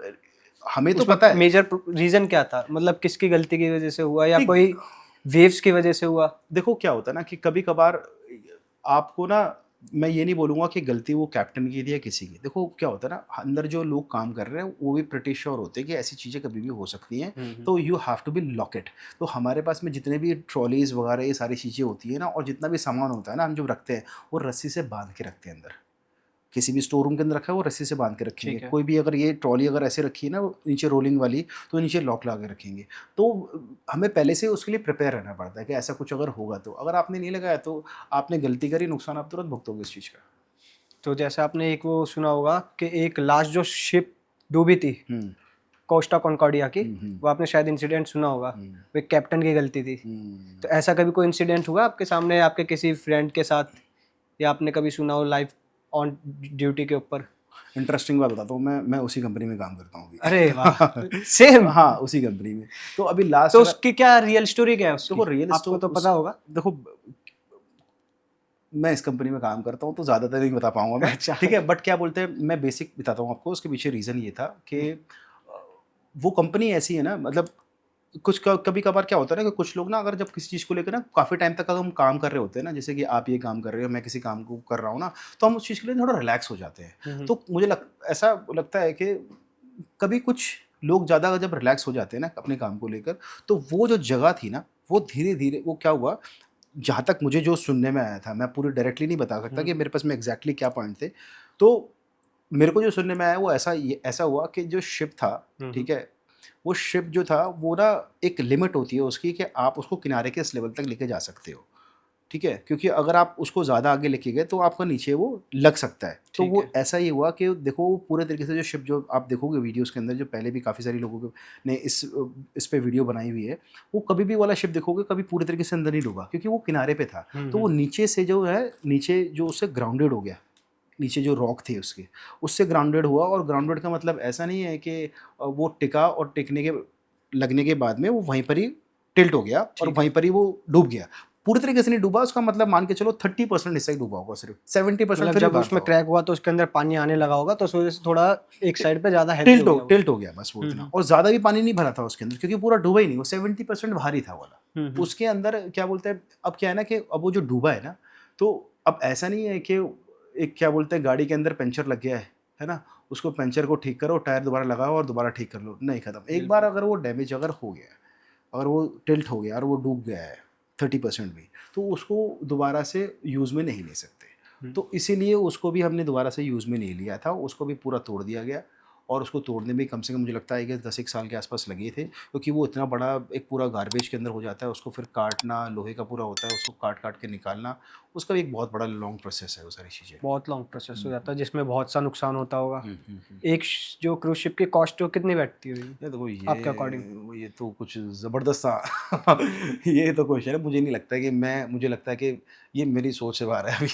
हमें तो उसमें पता है मेजर रीज़न क्या था? मतलब किसकी गलती की वज़ह से हुआ या कि कोई वेव्स की वज़ह से हुआ? देखो क्या होता है ना कि कभी-कभार आपको ना, मैं ये नहीं बोलूँगा कि गलती वो कैप्टन की थी या किसी की। देखो क्या होता है ना, अंदर जो लोग काम कर रहे हैं वो भी प्रिटी श्योर होते हैं कि ऐसी चीज़ें कभी भी हो सकती हैं, तो you have to be lock it. तो हमारे पास में जितने भी ट्रॉलीज़ वगैरह ये सारी चीज़ें होती हैं ना, और जितना भी सामान होता है ना, हम जब रखते हैं वो रस्सी से बाँध के रखते हैं अंदर। किसी भी स्टोर रूम के अंदर रखा है वो रस्सी से बांध के रखेंगे। ठीक है। कोई भी अगर ये ट्रॉली अगर ऐसे रखी है ना वो नीचे रोलिंग वाली, तो नीचे लॉक लगा के रखेंगे। तो हमें पहले से उसके लिए प्रिपेयर रहना पड़ता है कि ऐसा कुछ अगर होगा तो। अगर आपने नहीं लगाया तो आपने गलती करी, नुकसान आप तुरंत भुगतोगे इस चीज़ का। तो जैसे आपने एक वो सुना होगा कि एक लास्ट जो शिप डूबी थी हुँ, कोस्टा कॉन्कॉर्डिया की, हुँ, हुँ, वो आपने शायद इंसिडेंट सुना होगा, हुँ, वो एक कैप्टन की गलती थी। हुँ। तो ऐसा कभी कोई इंसिडेंट हुआ आपके सामने, आपके किसी फ्रेंड के साथ, या आपने कभी सुना हो लाइव ऑन ड्यूटी के ऊपर? इंटरेस्टिंग बात बताता हूँ, मैं उसी कंपनी में काम करता हूँ अरे वाह! अभी। सेम। हाँ, उसी कंपनी में। तो अभी लास्ट तो अगर उसकी क्या रियल स्टोरी क्या है देखो उसकी? रियल आपको एस्टो तो पता उस होगा। देखो मैं इस कंपनी में काम करता हूँ तो ज़्यादातर नहीं बता पाऊँगा मैं, अच्छा। ठीक है? बट क्या बोलते हैं, मैं बेसिक बताता हूँ आपको। उसके पीछे रीज़न ये था कि वो कंपनी ऐसी है ना, मतलब कुछ कभी-कभार क्या होता है ना कि कुछ लोग ना, अगर जब किसी चीज़ को लेकर ना काफ़ी टाइम तक अगर हम काम कर रहे होते हैं ना, जैसे कि आप ये काम कर रहे हो, मैं किसी काम को कर रहा हूँ ना, तो हम उस चीज़ के लिए थोड़ा रिलैक्स हो जाते हैं। हुँ, हुँ। तो मुझे ऐसा लगता है कि कभी कुछ लोग ज़्यादा जब रिलैक्स हो जाते हैं ना अपने काम को लेकर, तो वो जो जगह थी ना, वो धीरे-धीरे वो क्या हुआ, जहाँ तक मुझे जो सुनने में आया था, मैं पूरी डायरेक्टली नहीं बता सकता हुँ, कि मेरे पास में एग्ज़ैक्टली क्या पॉइंट थे। तो मेरे को जो सुनने में आया वो ऐसा हुआ कि जो शिप था, हुँ, हुँ। ठीक है? वो शिप जो था वो ना, एक लिमिट होती है उसकी कि आप उसको किनारे के इस लेवल तक लेके जा सकते हो, ठीक है? क्योंकि अगर आप उसको ज़्यादा आगे लेके गए तो आपका नीचे वो लग सकता है। तो ठीक वो है। ऐसा ही हुआ कि देखो वो पूरे तरीके से जो शिप, जो आप देखोगे वीडियोज़ के अंदर, जो पहले भी काफ़ी सारे लोगों को ने इस पे वीडियो बनाई हुई है, वो कभी भी वाला शिप देखोगे कभी पूरे तरीके से अंदर नहीं डूबा, क्योंकि वो किनारे पे था। हुँ, तो वो हुँ। नीचे से जो है, नीचे जो उससे ग्राउंडेड हो गया। नीचे जो रॉक थे उसके, उससे ग्राउंडेड हुआ, और ग्राउंडेड का मतलब ऐसा नहीं है कि वो टिका और टिकने के लगने के बाद में वो वहीं पर ही टिल्ट हो गया और ठीक वहीं है। पर ही वो डूब गया। पूरी तरीके से नहीं डूबा, उसका मतलब मान के चलो 30% हिस्सा ही डूबा होगा सिर्फ, 70% मतलब फिर भी जब बाहर था उसमें वो। क्रैक हुआ तो उसके अंदर पानी आने लगा होगा, तो उस वज़ह से थोड़ा एक टि साइड पे ज़्यादा हेवी हो गया वो। टिल्ट हो गया बस वो हुँ, इतना, हुँ। और ज़्यादा भी पानी नहीं भरा था उसके अंदर, क्योंकि पूरा डूबा ही नहीं, वो 70% बाहर ही था वाला। हुँ, हुँ। उसके अंदर क्या बोलते हैं, अब क्या है ना कि अब वो जो डूबा है ना, तो अब ऐसा नहीं है कि एक क्या बोलते हैं, गाड़ी के अंदर पंचर लग गया है ना? उसको पंचर को ठीक करो, टायर दोबारा लगाओ और दोबारा ठीक कर लो, नहीं खत्म। एक बार बिल्कुल। अगर वो डैमेज अगर हो गया, अगर वो टिल्ट हो गया और वो डूब गया है 30% भी, तो उसको दोबारा से यूज़ में नहीं ले सकते। हुँ। तो इसीलिए उसको भी हमने दोबारा से यूज़ में नहीं लिया था, उसको भी पूरा तोड़ दिया गया, और उसको तोड़ने में कम से कम मुझे लगता है कि 10 एक साल के आसपास लगे थे, क्योंकि वो इतना बड़ा एक पूरा गार्बेज के अंदर हो जाता है, उसको फिर काटना, लोहे का पूरा होता है, उसको काट-काट के निकालना, उसका भी एक बहुत बड़ा लॉन्ग प्रोसेस है वो सारी चीज़ें। बहुत लॉन्ग प्रोसेस हो हुँ, जाता है जिसमें बहुत सा नुकसान होता होगा। हुँ, हुँ, हुँ। एक श जो क्रूज़ शिप की कॉस्ट है वो कितनी बैठती होगी ये देखो आपके अकॉर्डिंग? ये तो कुछ ज़बरदस्त सा ये तो क्वेश्चन है, मुझे नहीं लगता कि मुझे लगता है कि ये मेरी सोच से बाहर है अभी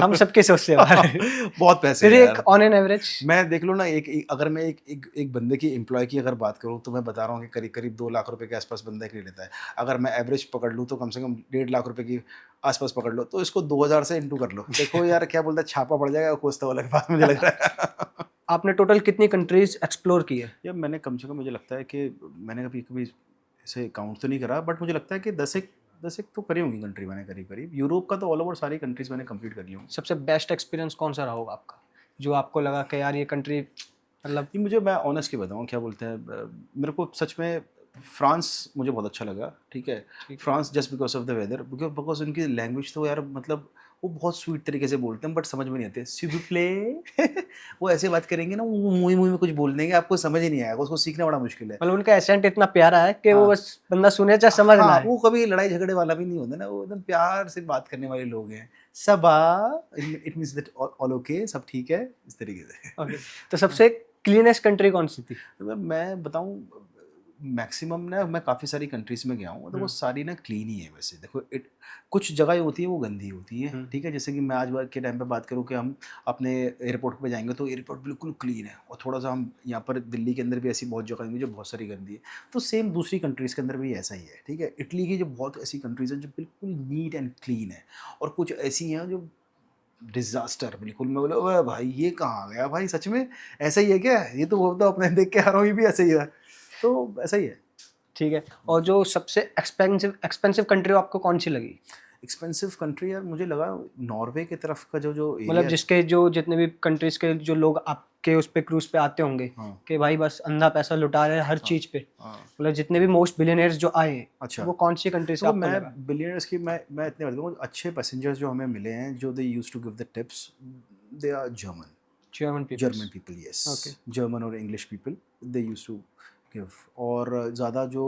हम तो। सबकी सोच से बाहर है। बहुत पैसे फिर हैं एक यार। On an average? मैं देख लो ना, अगर मैं एक बंदे की एम्प्लॉय की अगर बात करूँ, तो मैं बता रहा हूँ कि करीब-करीब 2 लाख रुपए के आस-पास बंदा एक ले लेता है। अगर मैं एवरेज पकड़ लूँ तो कम से कम 1.5 लाख रुपए की आस-पास पकड़ लो, तो इसको 2000 से इंटू कर लो। देखो यार क्या बोलते हैं, छापा पड़ जाएगा कोस्टा वाला के पास, मुझे लग रहा है। आपने टोटल कितनी कंट्रीज़ एक्सप्लोर की है? या मैंने कम से कम, मुझे लगता है कि मैंने कभी कभी इसे काउंट तो नहीं करा, बट मुझे लगता है कि 10 एक तो करी होंगी कंट्री मैंने, करीब-करीब। यूरोप का तो ऑल ओवर सारी कंट्रीज़ मैंने कंप्लीट कर ली होंगी। सबसे बेस्ट एक्सपीरियंस कौन-सा रहा होगा आपका? जो आपको लगा कि यार ये कंट्री मतलब ये मुझे, मैं ऑनेस्टली बताऊँ, क्या बोलते हैं, मेरे को सच में फ्रांस मुझे बहुत अच्छा लगा, ठीक है? ठीक है। France just because of the weather, because उनकी लैंग्वेज तो यार, मतलब वो बहुत स्वीट तरीके से बोलते हैं, बट समझ में नहीं आते। s'il vous plaît वो ऐसे बात करेंगे ना, वो मुँह-ही-मुँह में कुछ बोल देंगे, आपको समझ ही नहीं आएगा, उसको सीखना बड़ा मुश्किल है। मतलब उनका एक्सेंट इतना प्यारा है कि वो हाँ। बस बंदा सुने चाहे समझ ना हाँ, आए। वो कभी लड़ाई झगड़े वाला भी नहीं होता ना, वो एकदम प्यार से बात करने वाले लोग हैं। सबा it means that all okay, सब ठीक है, इस तरीके से। ओके। तो सबसे क्लीनेस्ट कंट्री कौन-सी थी? तो मैं बताऊँ, मैक्सिमम ना मैं काफ़ी सारी कंट्रीज़ में गया हूँ, तो वो हुँ, सारी ना क्लीन ही है वैसे। देखो कुछ जगहें होती हैं वो गंदी होती हैं, हुँ, ठीक है? जैसे कि मैं आज बात के टाइम पे बात करूँ कि हम अपने एयरपोर्ट पे जाएँगे तो एयरपोर्ट बिल्कुल क्लीन है, और थोड़ा-सा हम यहाँ पर दिल्ली के अंदर भी ऐसी बहुत जगह होंगी जो बहुत सारी गंदी है। तो सेम दूसरी कंट्रीज़ के अंदर भी ऐसा ही है, ठीक है? इटली की जो बहुत ऐसी कंट्रीज़ हैं जो बिल्कुल नीट एंड क्लीन है, और कुछ ऐसी हैं जो डिज़ास्टर बिल्कुल। मैं बोला, ओए भाई ये कहाँ आ गया भाई, सच में ऐसा ही है क्या? ये तो वो तो अपने देख के आ रहा हूँ, ये भी ऐसा ही है। तो ऐसा ही है। ठीक है। और जो सबसे एक्सपेंसिव एक्सपेंसिव कंट्री आपको कौन-सी लगी? एक्सपेंसिव कंट्री यार मुझे लगा नॉर्वे की तरफ का जो जो मतलब एरिया। जिसके जो जितने भी कंट्रीज़ के जो लोग आपके उस पे क्रूज़ पे आते होंगे, हाँ, कि भाई बस अंधा पैसा लुटा रहे हैं हर हाँ, चीज़ पे। हाँ। मतलब जितने भी मोस्ट बिलियनियर्स जो आए हैं, अच्छा, वो कौन-सी कंट्री से देखो आपको लगा? मैं बिलियनर्स की मैं इतने बता दूँगा, अच्छे पैसेंजर्स जो हमें मिले हैं, जो they used to give the tips, they are German. German German peoples. People, okay. Yes. German और English people, they used to give. और ज़्यादा जो,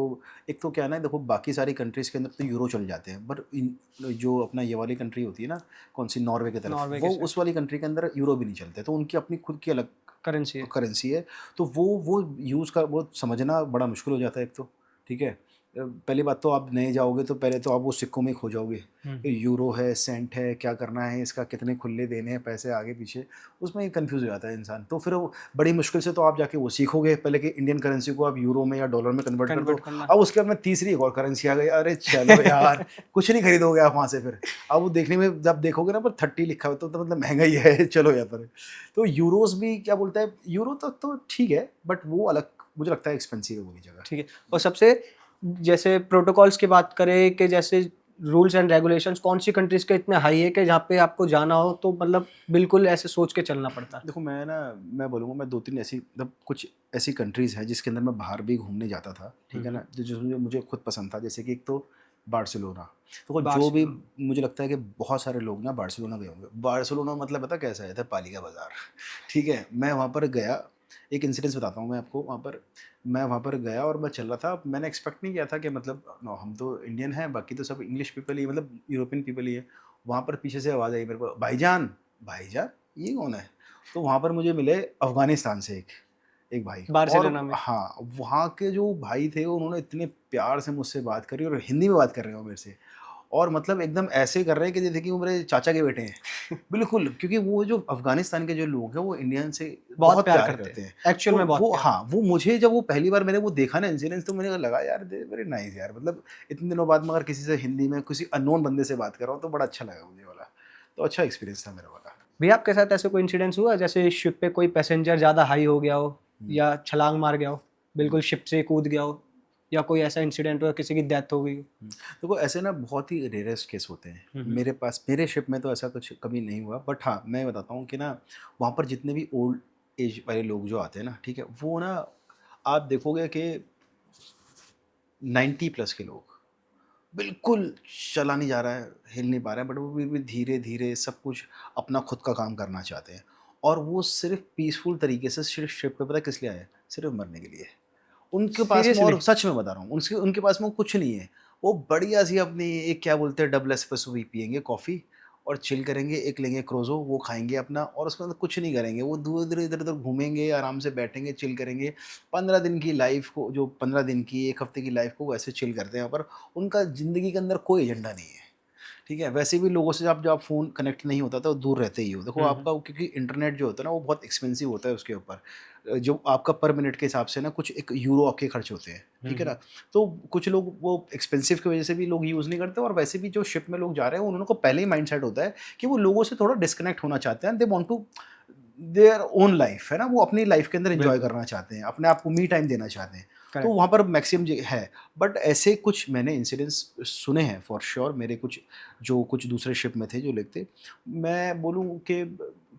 एक तो क्या है ना, देखो बाकी सारी कंट्रीज़ के अंदर तो यूरो चल जाते हैं, बट इन जो अपना ये वाली कंट्री होती है ना, कौन सी, नॉर्वे की तरफ, नॉर्वे के वो साइड उस वाली कंट्री के अंदर यूरो भी नहीं चलते, तो उनकी अपनी खुद की अलग करेंसी है। करेंसी है। तो वो यूज़ का वो समझना बड़ा मुश्किल हो जाता है एक तो, ठीक है? पहली बात तो आप नए जाओगे तो पहले तो आप वो सिक्कों में ही खो जाओगे। हुँ, ये हुँ। यूरो है, सेंट है, क्या करना है इसका, कितने खुले देने हैं पैसे आगे पीछे, उसमें ही कन्फ्यूज़ हो जाता है इंसान। तो फिर वो बड़ी मुश्किल से तो आप जाके वो सीखोगे पहले कि इंडियन करेंसी को आप यूरो में या डॉलर में कन्वर्ट कर दो। कन्वर्ट करना। अब उसके बाद में तीसरी एक और करेंसी आ गई, अरे चलो यार! कुछ नहीं खरीदोगे आप वहाँ से फिर। अब वो देखने में जब देखोगे ना, पर 30 लिखा हुआ तो मतलब महँगा ही है, चलो यहाँ पर। तो यूरोज़ भी क्या बोलता है, यूरो तक तो ठीक है, बट वो अलग मुझे लगता है एक्सपेंसिव है वो वाली जगह। ठीक है। और सबसे जैसे प्रोटोकॉल्स की बात करें कि जैसे रूल्स एंड रेगुलेशंस कौन-सी कंट्रीज़ के इतने हाई है कि जहाँ पे आपको जाना हो तो मतलब बिल्कुल ऐसे सोच के चलना पड़ता है? देखो मैं बोलूँगा, मैं 2-3 ऐसी मतलब कुछ ऐसी कंट्रीज़ हैं जिसके अंदर मैं बाहर भी घूमने जाता था, हुँ, ठीक है हुँ। ना? जो मुझे मुझे खुद पसंद था, जैसे कि एक तो बार्सिलोना। तो जो भी, बार्सिलोना। मुझे लगता है कि बहुत सारे लोग ना बार्सिलोना गए होंगे। बार्सिलोना मतलब पता कैसा है? था पालिका बाज़ार, ठीक है? मैं वहाँ पर गया, एक इंसिडेंस बताता हूँ मैं आपको वहाँ पर। मैं वहाँ पर गया और मैं चल रहा था, मैंने एक्सपेक्ट नहीं किया था कि मतलब हम तो इंडियन हैं, बाकी तो सब इंग्लिश पीपल ही, मतलब यूरोपियन पीपल ही है। वहाँ पर पीछे से आवाज़ आई मेरे को, भाईजान! भाईजान! ये कौन है? तो वहाँ पर मुझे मिले अफ़गानिस्तान से एक एक भाई। और बार्सिलोना में। हाँ, वहाँ के जो भाई थे उन्होंने इतने प्यार से मुझसे बात करी, और हिंदी में बात कर रहे हैं वो मेरे से। और मतलब एकदम ऐसे कर रहे हैं कि जैसे कि वो मेरे चाचा के बेटे हैं। बिल्कुल, क्योंकि वो जो अफ़गानिस्तान के जो लोग हैं वो इंडियन से बहुत बहुत प्यार प्यार करते हैं। करते हैं। एक्चुअल तो में बहुत वो, प्यार। हाँ, वो मुझे जब वो पहली बार मैंने वो देखा ना इंसिडेंस, तो मुझे लगा यार दे वेरी नाइस यार, मतलब इतने दिनों बाद मगर किसी से हिंदी में किसी अननोन बंदे से बात कर रहा हूँ तो बड़ा अच्छा लगा मुझे वाला। तो अच्छा एक्सपीरियंस था मेरा वाला। भैया आपके साथ ऐसा कोई इंसिडेंस हुआ जैसे शिप पे कोई पैसेंजर ज़्यादा हाई हो गया हो हुँ, या छलांग मार गया हो, हुँ। बिल्कुल शिप से कूद गया हो या कोई ऐसा इंसिडेंट हुआ किसी की डेथ हो गई हो? देखो ऐसे ना बहुत ही रेयरेस्ट केस होते हैं। हुँ, हुँ। मेरे शिप में तो ऐसा कुछ कभी नहीं हुआ, बट हाँ, मैं बताता हूँ कि ना वहाँ पर जितने भी ओल्ड एज वाले लोग जो आते हैं ना, ठीक है? वो ना आप देखोगे कि 90 प्लस के लोग, बिल्कुल चला नहीं जा रहा है, हिल नहीं पा रहा है, बट वो भी धीरे-धीरे सब कुछ अपना खुद का काम करना चाहते हैं। और वो सिर्फ़ पीसफुल तरीके से सिर्फ़ शिप पे पता है किस लिए आए हैं? सिर्फ़ मरने के लिए। उनके पास में, सीरियसली? और सच में बता रहा हूँ, उनसे उनके पास में कुछ नहीं है। वो बढ़िया-सी अपनी एक क्या बोलते हैं डबल एस्प्रेसो भी पिएँगे कॉफ़ी, और चिल करेंगे, एक लेंगे क्रोज़ो, वो खाएँगे अपना, और उसके बाद कुछ नहीं करेंगे। वो दूर इधर-उधर घूमेंगे, आराम से बैठेंगे, चिल करेंगे। 15 दिन की लाइफ़ को, जो 15 दिन की, 1 हफ़्ते की लाइफ़ को वैसे चिल करते हैं यहाँ पर। उनका ज़िंदगी के अंदर कोई एजेंडा नहीं है। ठीक है? वैसे भी लोगों से जब आप फ़ोन कनेक्ट नहीं होता तो दूर रहते ही हो। देखो हुँ, हुँ। आपका, क्योंकि इंटरनेट जो होता है ना वो बहुत एक्सपेंसिव होता है उसके ऊपर। जो आपका पर मिनट के हिसाब से ना कुछ 1 यूरो आपके खर्च होते हैं। हुँ, ठीक है ना? हुँ। तो कुछ लोग वो एक्सपेंसिव की वज़ह से भी लोग यूज़ नहीं करते, और वैसे भी जो शिप में लोग जा रहे हैं उन लोगों को पहले ही माइंडसेट होता है कि वो लोगों से थोड़ा डिस्कनेक्ट होना चाहते हैं। They want to their own life, है ना? वो अपनी लाइफ़ के अंदर एन्जॉय बिल्कुल, करना चाहते हैं, अपने आप को मी टाइम देना चाहते हैं। तो करेक्ट। वहाँ पर मैक्सिमम ज है। बट ऐसे कुछ मैंने इंसिडेंट्स सुने हैं फॉर श्योर, मेरे कुछ जो कुछ दूसरे शिप में थे जो लोग थे। मैं बोलूँ कि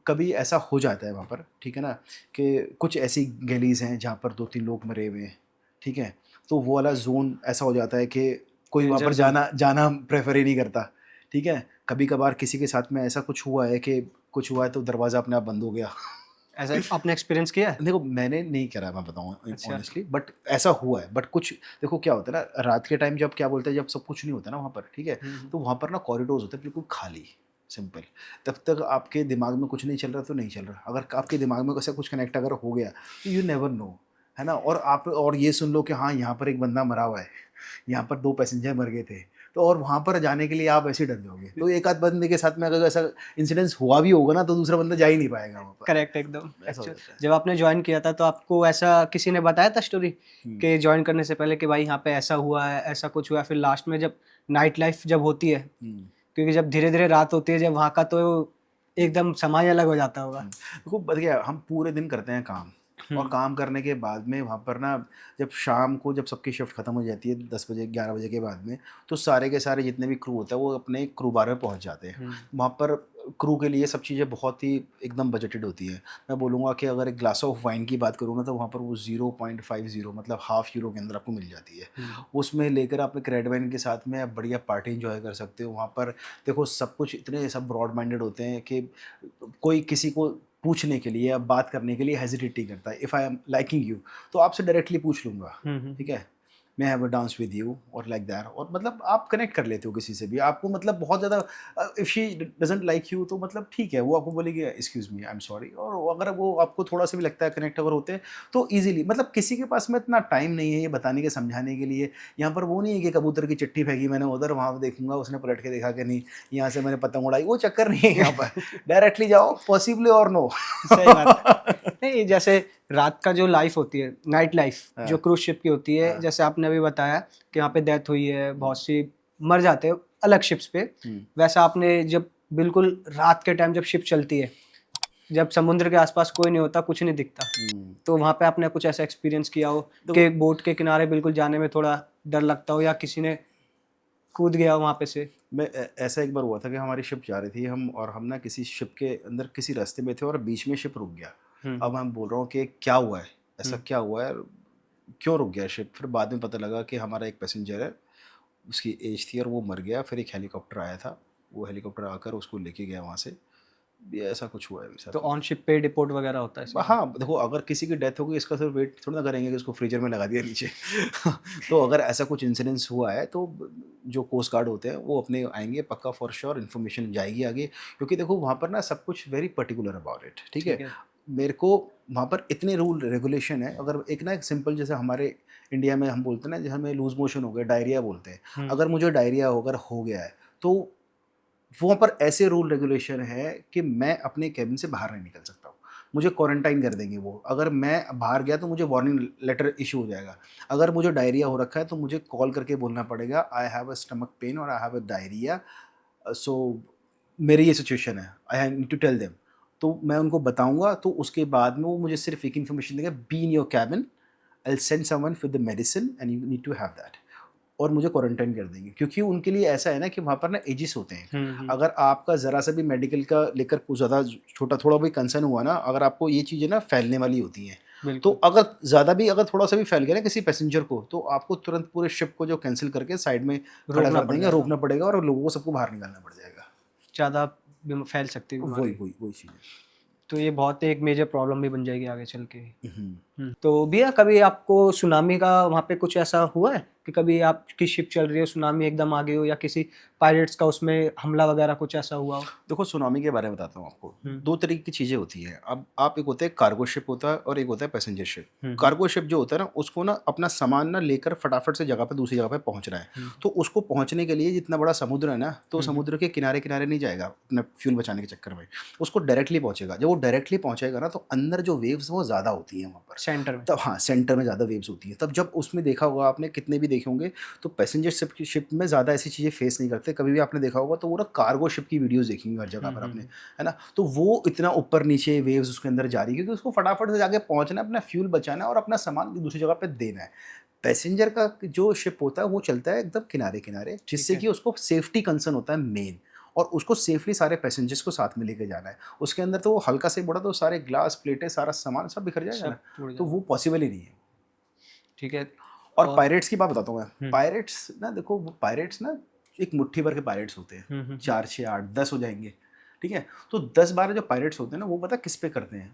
कभी ऐसा हो जाता है वहाँ पर, ठीक है ना? कि कुछ ऐसी गैलीज़ हैं जहाँ पर 2-3 लोग मरे हुए हैं, ठीक है? तो वो वाला ज़ोन ऐसा हो जाता है कि कोई वहाँ डेंजर पर ज़ोन। जाना जाना प्रेफ़र ही नहीं करता, ठीक है? कभी-कभार किसी के साथ में ऐसा कुछ हुआ है कि कुछ हुआ है तो दरवाज़ा अपने आप बंद हो गया। ऐसा आपने एक्सपीरियंस किया है? देखो मैंने नहीं करा, मैं बताऊँ अच्छा। ऑनेस्टली, बट ऐसा हुआ है। बट कुछ देखो क्या होता है ना, रात के टाइम जब क्या बोलते हैं, जब सब कुछ नहीं होता ना वहाँ पर, ठीक है? हुँ, हुँ। तो वहाँ पर ना कॉरिडोर्स होते हैं बिल्कुल खाली, सिंपल। तब तक आपके दिमाग में कुछ नहीं चल रहा तो नहीं चल रहा। अगर आपके दिमाग में ऐसा कुछ कनेक्ट अगर हो गया तो यू नेवर नो, है ना? और आप और ये सुन लो कि हाँ, यहाँ पर एक बंदा मरा हुआ है, यहाँ पर 2 पैसेंजर मर गए थे, तो और वहाँ पर जाने के लिए आप ऐसे ही डर जाओगे। तो एक आध बंदे के साथ में अगर ऐसा इंसिडेंस हुआ भी होगा ना, तो दूसरा बंदा जा ही नहीं पाएगा वहाँ पर, करेक्ट, एकदम। ऐसा हो एक्चुअल जाता है। जब आपने ज्वाइन किया था तो आपको ऐसा किसी ने बताया था स्टोरी हुँ, कि ज्वाइन करने से पहले कि भाई यहाँ पे ऐसा हुआ है, ऐसा कुछ हुआ है, फिर लास्ट में जब नाइट लाइफ जब होती है, हुँ, क्योंकि जब धीरे-धीरे रात होती है जब वहाँ का, तो एकदम समय अलग हो जाता होगा। देखो देखिए हम पूरे दिन करते हैं काम, और हुँ, काम करने के बाद में वहाँ पर ना, जब शाम को जब सबकी शिफ्ट खत्म हो जाती है 10 बजे 11 बजे के बाद में, तो सारे के सारे जितने भी क्रू होता है वो अपने क्रू बार में पहुँच जाते हैं। हुँ, वहाँ पर क्रू के लिए सब चीज़ें बहुत ही एकदम बजटेड होती हैं। मैं बोलूँगा कि अगर एक ग्लास ऑफ वाइन की बात करूँ ना, तो वहाँ पर वो 0.50 मतलब हाफ़ यूरो के अंदर आपको मिल जाती है। हुँ, उसमें लेकर आप एक रेड वाइन के साथ में आप बढ़िया पार्टी एंजॉय कर सकते हो वहाँ पर। देखो सब कुछ इतने सब ब्रॉड माइंडेड होते हैं कि कोई किसी को पूछने के लिए या बात करने के लिए हेजिटेट नहीं करता है। If I am liking you, तो आपसे डायरेक्टली पूछ लूँगा, हुँ, हुँ, ठीक हुँ। है? May I have a dance with you और लाइक दैट, और मतलब आप कनेक्ट कर लेते हो किसी से भी। आपको मतलब बहुत ज़्यादा if she doesn't like you, तो मतलब ठीक है, वो आपको बोलेगी excuse me, I am sorry, और अगर वो आपको थोड़ा-सा भी लगता है कनेक्ट अगर होते हैं, तो ईज़िली मतलब किसी के पास में इतना टाइम नहीं है ये बताने के, समझाने के लिए। यहाँ पर वो नहीं है कि कबूतर की चिट्ठी फेंकी मैंने उधर, वहाँ पे देखूँगा उसने पलट के देखा कि नहीं, यहाँ से मैंने पतंग उड़ाई, वो चक्कर नहीं है यहाँ पर। डायरेक्टली जाओ, पॉसिबली और नो। सही बात है। नहीं, जैसे रात का जो लाइफ होती है, नाइट लाइफ जो हाँ, क्रूज़ शिप की होती है, हाँ, जैसे आपने अभी बताया कि यहाँ पे डेथ हुई है, हुँ, बहुत सी मर जाते हैं अलग शिप्स पे। हुँ, वैसा आपने जब बिल्कुल रात के टाइम जब शिप चलती है, जब समुद्र के आस-पास कोई नहीं होता, कुछ नहीं दिखता, हुँ। तो वहाँ पे आपने कुछ ऐसा एक्सपीरियंस किया हो कि देखो बोट के किनारे बिल्कुल जाने में थोड़ा डर लगता हो, या किसी ने कूद गया हो वहाँ पे से? ऐसा एक बार हुआ था कि हमारी शिप जा रही थी, हम ना किसी शिप के अंदर किसी रास्ते में थे और बीच में शिप रुक गया। हुँ, अब मैं बोल रहा हूँ कि क्या हुआ है? ऐसा हुँ, क्या हुआ है? क्यों रुक गया शिप? फिर बाद में पता लगा कि हमारा एक पैसेंजर है, उसकी एज थी और वो मर गया। फिर एक हेलीकॉप्टर आया था, वो हेलीकॉप्टर आकर उसको लेके गया वहाँ से। ये ऐसा कुछ हुआ है मेरे तो साथ में। ऑन शिप पे डिपोट वगैरह होता है सीधा? हाँ, देखो अगर किसी की डेथ हो गई इसका सिर्फ वेट थोड़ी ना करेंगे कि उसको फ्रीज़र में लगा दिया नीचे। तो अगर ऐसा कुछ इंसिडेंस हुआ है तो जो कोस्ट गार्ड होते हैं वो अपने आएँगे पक्का, फॉर श्योर इन्फॉर्मेशन जाएगी आगे, क्योंकि देखो वहाँ पर ना सब कुछ वेरी पर्टिकुलर अबाउट इट, ठीक है? ठीक है। मेरे को वहाँ पर इतने रूल रेगुलेशन है, अगर एक ना एक सिंपल जैसे हमारे इंडिया में हम बोलते हैं ना, जैसे हमें लूज़ मोशन हो गया, डायरिया बोलते हैं। हुँ, अगर मुझे डायरिया अगर हो गया है, तो वहाँ पर ऐसे रूल रेगुलेशन है कि मैं अपने केबिन से बाहर नहीं निकल सकता हूँ। मुझे क्वारंटाइन कर देंगे वो। अगर मैं बाहर गया तो मुझे वार्निंग लेटर इश्यू हो जाएगा। अगर मुझे डायरिया हो रखा है तो मुझे कॉल करके बोलना पड़ेगा, आई हैव अ स्टमक पेन और आई हैव अ डायरिया, सो मेरी ये सिचुएशन है। I need to tell them. तो मैं उनको बताऊँगा, तो उसके बाद में वो मुझे सिर्फ़ एक इन्फॉर्मेशन देंगे, be in your cabin, I will send someone with the medicine and you need to have that. और मुझे क्वारंटाइन कर देंगे, क्योंकि उनके लिए ऐसा है ना कि वहाँ पर ना एजेस होते हैं। हुँ, हुँ, अगर आपका ज़रा सा भी मेडिकल का लेकर कुछ ज़्यादा छोटा थोड़ा भी कंसर्न हुआ ना, अगर आपको ये चीज़ें ना फैलने वाली होती हैं, तो बिल्कुल, अगर ज़्यादा भी अगर थोड़ा-सा भी फैल गया ना किसी पैसेंजर को, तो आपको तुरंत पूरे शिप को जो कैंसल करके साइड में खड़ा रोकना कर पड़ देंगे, जाएगा। रोकना पड़ेगा और लोगों को सबको बाहर निकालना पड़ जाएगा। ज़्यादा फैल सकती है वही, बीमारी। वही, वही चीज़ है। तो ये बहुत एक मेजर प्रॉब्लम भी बन जाएगी आगे चल के। हुँ। तो भैया कभी आपको सुनामी का वहाँ पे कुछ ऐसा हुआ है कि कभी आपकी शिप चल रही हो, सुनामी एकदम आ गई हो, या किसी पायरेट्स का उसमें हमला वगैरह कुछ ऐसा हुआ हो? देखो सुनामी के बारे में बताता हूँ आपको। हुँ, 2 तरीके की चीज़ें होती हैं। अब आप एक होता है कार्गो शिप होता है और एक होता है पैसेंजर शिप। हुँ, हुँ, कार्गो शिप जो होता है ना, उसको ना अपना सामान ना लेकर फटाफट से जगह पे दूसरी जगह पे पहुँचना है। हुँ, तो उसको पहुँचने के लिए जितना बड़ा समुद्र है ना, तो हुँ, हुँ, समुद्र के किनारे-किनारे नहीं जाएगा अपना फ्यूल बचाने के चक्कर में। उसको डायरेक्टली पहुँचेगा। जब वो डायरेक्टली पहुँचेगा ना, तो अंदर जो वेव्स वो ज़्यादा होती हैं वहाँ पर। सेंटर में। तब हाँ, सेंटर में ज़्यादा वेव्स होती हैं। तब जब उसमें देखा होगा आपने, कितने भी देखे होंगे, तो पैसेंजर शिप में ज़्यादा ऐसी चीज़ें फेस नहीं करते। कभी भी आपने देखा होगा तो वो ना कार्गो शिप की वीडियोज़ देखी होंगी हर जगह हुँ, पर हुँ, आपने, हुँ, है ना? तो वो इतना ऊपर-नीचे वेव्स उसके अंदर जा रही है, क्योंकि उसको फटाफट से जाके पहुँचना है, अपना फ्यूल बचाना है और अपना सामान दूसरी जगह पे देना है। पैसेंजर का जो शिप होता है वो चलता है एकदम किनारे-किनारे, ठीक जिससे है। कि उसको सेफ्टी कंसर्न होता है मेन, और उसको सेफली सारे पैसेंजर्स को साथ में लेके जाना है। उसके अंदर तो वो हल्का से बड़ा तो सारे ग्लास, प्लेटें, सारा सामान सब बिखर जाएगा ना, सब टूट तो वो जाएगा। पॉसिबल ही नहीं है। ठीक है। और और पायरेट्स की बात बताता हूँ मैं। हुँ, पायरेट्स ना, देखो वो पायरेट्स ना एक मुट्ठी भर के पायरेट्स होते हैं। हुँ, हुँ, हुँ, 4, 6, 8, 10 हो जाएँगे, ठीक है? तो 10-12 जो पायरेट्स होते हैं ना, वो पता है किस पे करते हैं?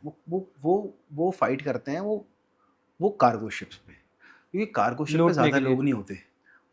वो फाइट करते हैं वो कार्गो शिप्स पे। क्योंकि कार्गो शिप पे लूटने ज़्यादा के लिए। लोग नहीं होते।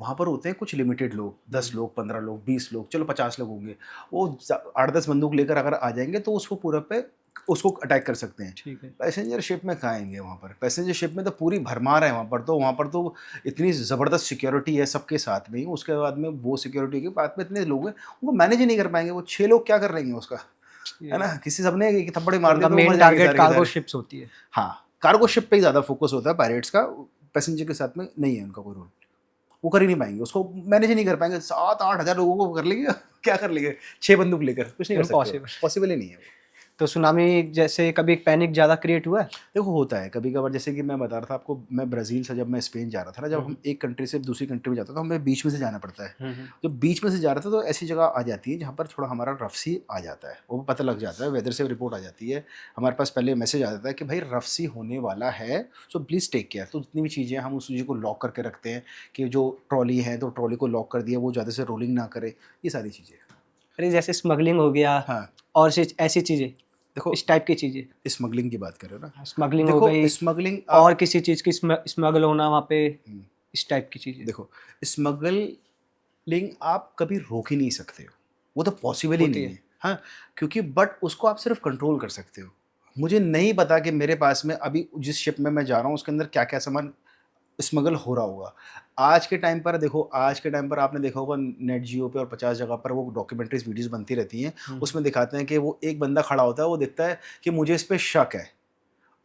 वहाँ पर होते हैं कुछ लिमिटेड लोग, 10 हुँ, लोग, 15 लोग, 20 लोग, चलो 50 लोग होंगे। वो ज 8-10 बंदूक लेकर अगर आ जाएँगे तो उसको पूरा पे उसको अटैक कर सकते हैं। ठीक है। पैसेंजर शिप में कहाँ आएंगे वहाँ पर? पैसेंजर शिप में तो पूरी भरमार है वहाँ पर तो इतनी ज़बरदस्त सिक्योरिटी है सबके साथ में ही, उसके बाद में वो सिक्योरिटी के बाद में इतने लोग हैं, वो मैनेज ही नहीं कर पाएंगे, वो 6 लोग क्या कर लेंगे उसका, है ये ना? किसी सबने एक थप्पड़ तो मार दिया उनका तो वो मर मेन जाएंगे टारगेट सारे के कार्गो सारे। शिप्स होती है। हाँ, कार्गो शिप पे ही ज़्यादा फोकस होता है पायरेट्स का, पैसेंजर के साथ में नहीं है उनका कोई रोल। वो कर ही नहीं पाएंगे, उसको मैनेज ही नहीं कर पाएंगे, 7-8 हज़ार लोगों को कर लेंगे क्या कर लेंगे 6 बंदूक लेकर? कुछ नहीं कर सकते हो, इम्पॉसिबल। पॉसिबल ही नहीं है वो। तो सुनामी जैसे कभी पैनिक ज़्यादा क्रिएट हुआ है? देखो होता है कभी कभार, जैसे कि मैं बता रहा था आपको, मैं ब्राज़ील से जब मैं स्पेन जा रहा था ना, जब हम एक कंट्री से दूसरी कंट्री में जाते तो हमें बीच में से जाना पड़ता है। हम्म। जब बीच में से जा रहा था तो ऐसी जगह आ जाती है जहाँ पर थोड़ा हमारा रफ सी आ जाता है, वो पता लग जाता है, वेदर से रिपोर्ट आ जाती है, हमारे पास पहले मैसेज आ जाता है कि भाई रफ सी होने वाला है, सो प्लीज़ टेक केयर। तो जितनी भी चीज़ें हम उस चीज़ को लॉक करके रखते हैं कि जो ट्रॉली है तो ट्रॉली को लॉक कर दिया, वो ज़्यादा से रोलिंग ना करे, ये सारी चीज़ें। अरे जैसे स्मगलिंग हो गया हाँ, और ऐसी चीज़ें, देखो इस टाइप की चीज़ें, स्मगलिंग की बात करो ना, स्मगलिंग हो देखो गई स्मगलिंग और आप किसी चीज़ की स्मगल होना वहाँ पे, हम्म, इस टाइप की चीज़ें देखो स्मगलिंग आप कभी रोक ही नहीं सकते हो, वो तो पॉसिबल ही होती नहीं है। है। हाँ, क्योंकि बट उसको आप सिर्फ कंट्रोल कर सकते हो। मुझे नहीं पता कि मेरे पास में अभी जिस शिप में मैं जा रहा हूँ उसके अंदर क्या क्या सामान स्मगल हो रहा होगा। आज के टाइम पर देखो, आज के टाइम पर आपने देखा होगा नेट जियो पे और 50 जगह पर वो डॉक्यूमेंट्रीज वीडियोस बनती रहती हैं, उसमें दिखाते हैं कि वो एक बंदा खड़ा होता है, वो देखता है कि मुझे इस पे शक है।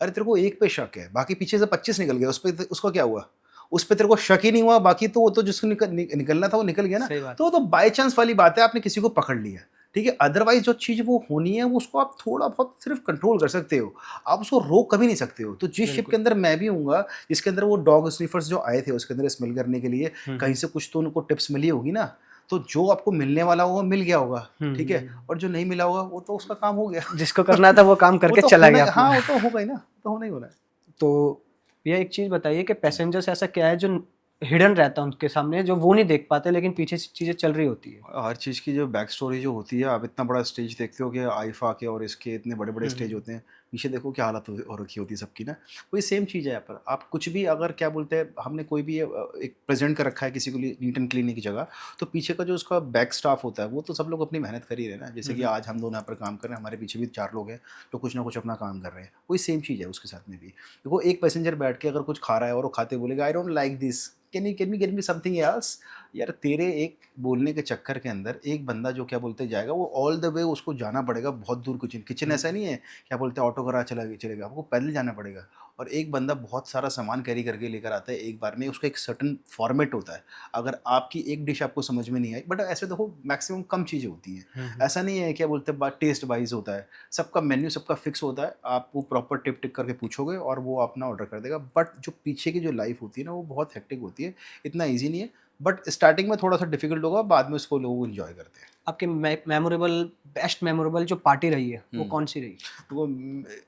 अरे तेरे को एक पे शक है, बाकी पीछे से 25 निकल गया, उस पे उसका क्या हुआ? उस पे तेरे को शक ही नहीं हुआ, बाकी तो वो तो जिसको निकलना था वो निकल गया ना। सही बात। तो वो तो बाय चांस वाली बात है, आपने किसी को पकड़ लिया, ठीक है। अदरवाइज जो चीज़ वो होनी है वो उसको आप थोड़ा बहुत सिर्फ कंट्रोल कर सकते हो, आप उसको रोक कभी नहीं सकते हो। तो जिस शिप के बिल्कुल। अंदर मैं भी हूँगा, जिसके अंदर वो डॉग स्निफर्स जो आए थे उसके अंदर स्मेल करने के लिए, कहीं से कुछ तो उनको टिप्स मिली होगी ना, तो जो आपको मिलने वाला होगा मिल गया होगा, ठीक है। और जो नहीं मिला होगा वो तो उसका काम हो गया। जिसको करना था वो काम वो करके तो चला होना गया ही, हाँ अपना। वो तो होगा ही ना, वो तो होना ही होना है। तो भैया एक चीज़ बताइए कि पैसेंजर्स ऐसा क्या है जो हिडन रहता है उनके सामने, जो वो नहीं देख पाते लेकिन पीछे से चीज़ें चल रही होती है? हर चीज़ की जो बैक स्टोरी जो होती है, आप इतना बड़ा स्टेज देखते हो कि आईफा के और इसके इतने बड़े बड़े स्टेज होते हैं, पीछे देखो क्या हालत हो रखी होती है सबकी ना। वही सेम चीज़ है यहाँ पर, आप कुछ भी अगर क्या बोलते हैं, हमने कोई भी एक प्रेजेंट कर रखा है किसी को लिए नीट एंड क्लीन की जगह, तो पीछे का जो उसका बैक स्टाफ होता है वो तो सब लोग अपनी मेहनत कर ही रहे हैं ना। जैसे कि आज हम दोनों यहाँ पर काम कर रहे हैं, हमारे पीछे भी 4 लोग हैं जो कुछ ना कुछ अपना काम कर रहे हैं, वही सेम चीज़ है उसके साथ में भी। देखो एक पैसेंजर बैठ के अगर कुछ खा रहा है और वो खाते बोलेगा I don't like this, can you get me something else. यार तेरे एक बोलने के चक्कर के अंदर एक बंदा जो क्या बोलते जाएगा, वो ऑल द वे उसको जाना पड़ेगा बहुत दूर। किचन किचन ऐसा नहीं है क्या बोलते हैं ऑटो करा चलेगा, आपको पैदल जाना पड़ेगा। और एक बंदा बहुत सारा सामान कैरी करके लेकर आता है एक बार में, उसका एक सर्टन फॉर्मेट होता है। अगर आपकी एक डिश आपको समझ में नहीं आई, बट ऐसे देखो मैक्सिमम कम चीज़ें होती हैं, ऐसा नहीं है क्या बोलते हैं बात टेस्ट वाइज होता है, सबका मेन्यू सबका फिक्स होता है, आप वो प्रॉपर टिक टिक करके पूछोगे और वो अपना ऑर्डर कर देगा। बट जो पीछे की जो लाइफ होती है ना, वो बहुत हेक्टिक होती है, इतना ईजी नहीं है। बट स्टार्टिंग में थोड़ा सा डिफिकल्ट होगा, बाद में उसको लोग एंजॉय करते हैं। आपकी मेमोरेबल, बेस्ट मेमोरेबल जो पार्टी रही है वो कौन सी रही? तो वो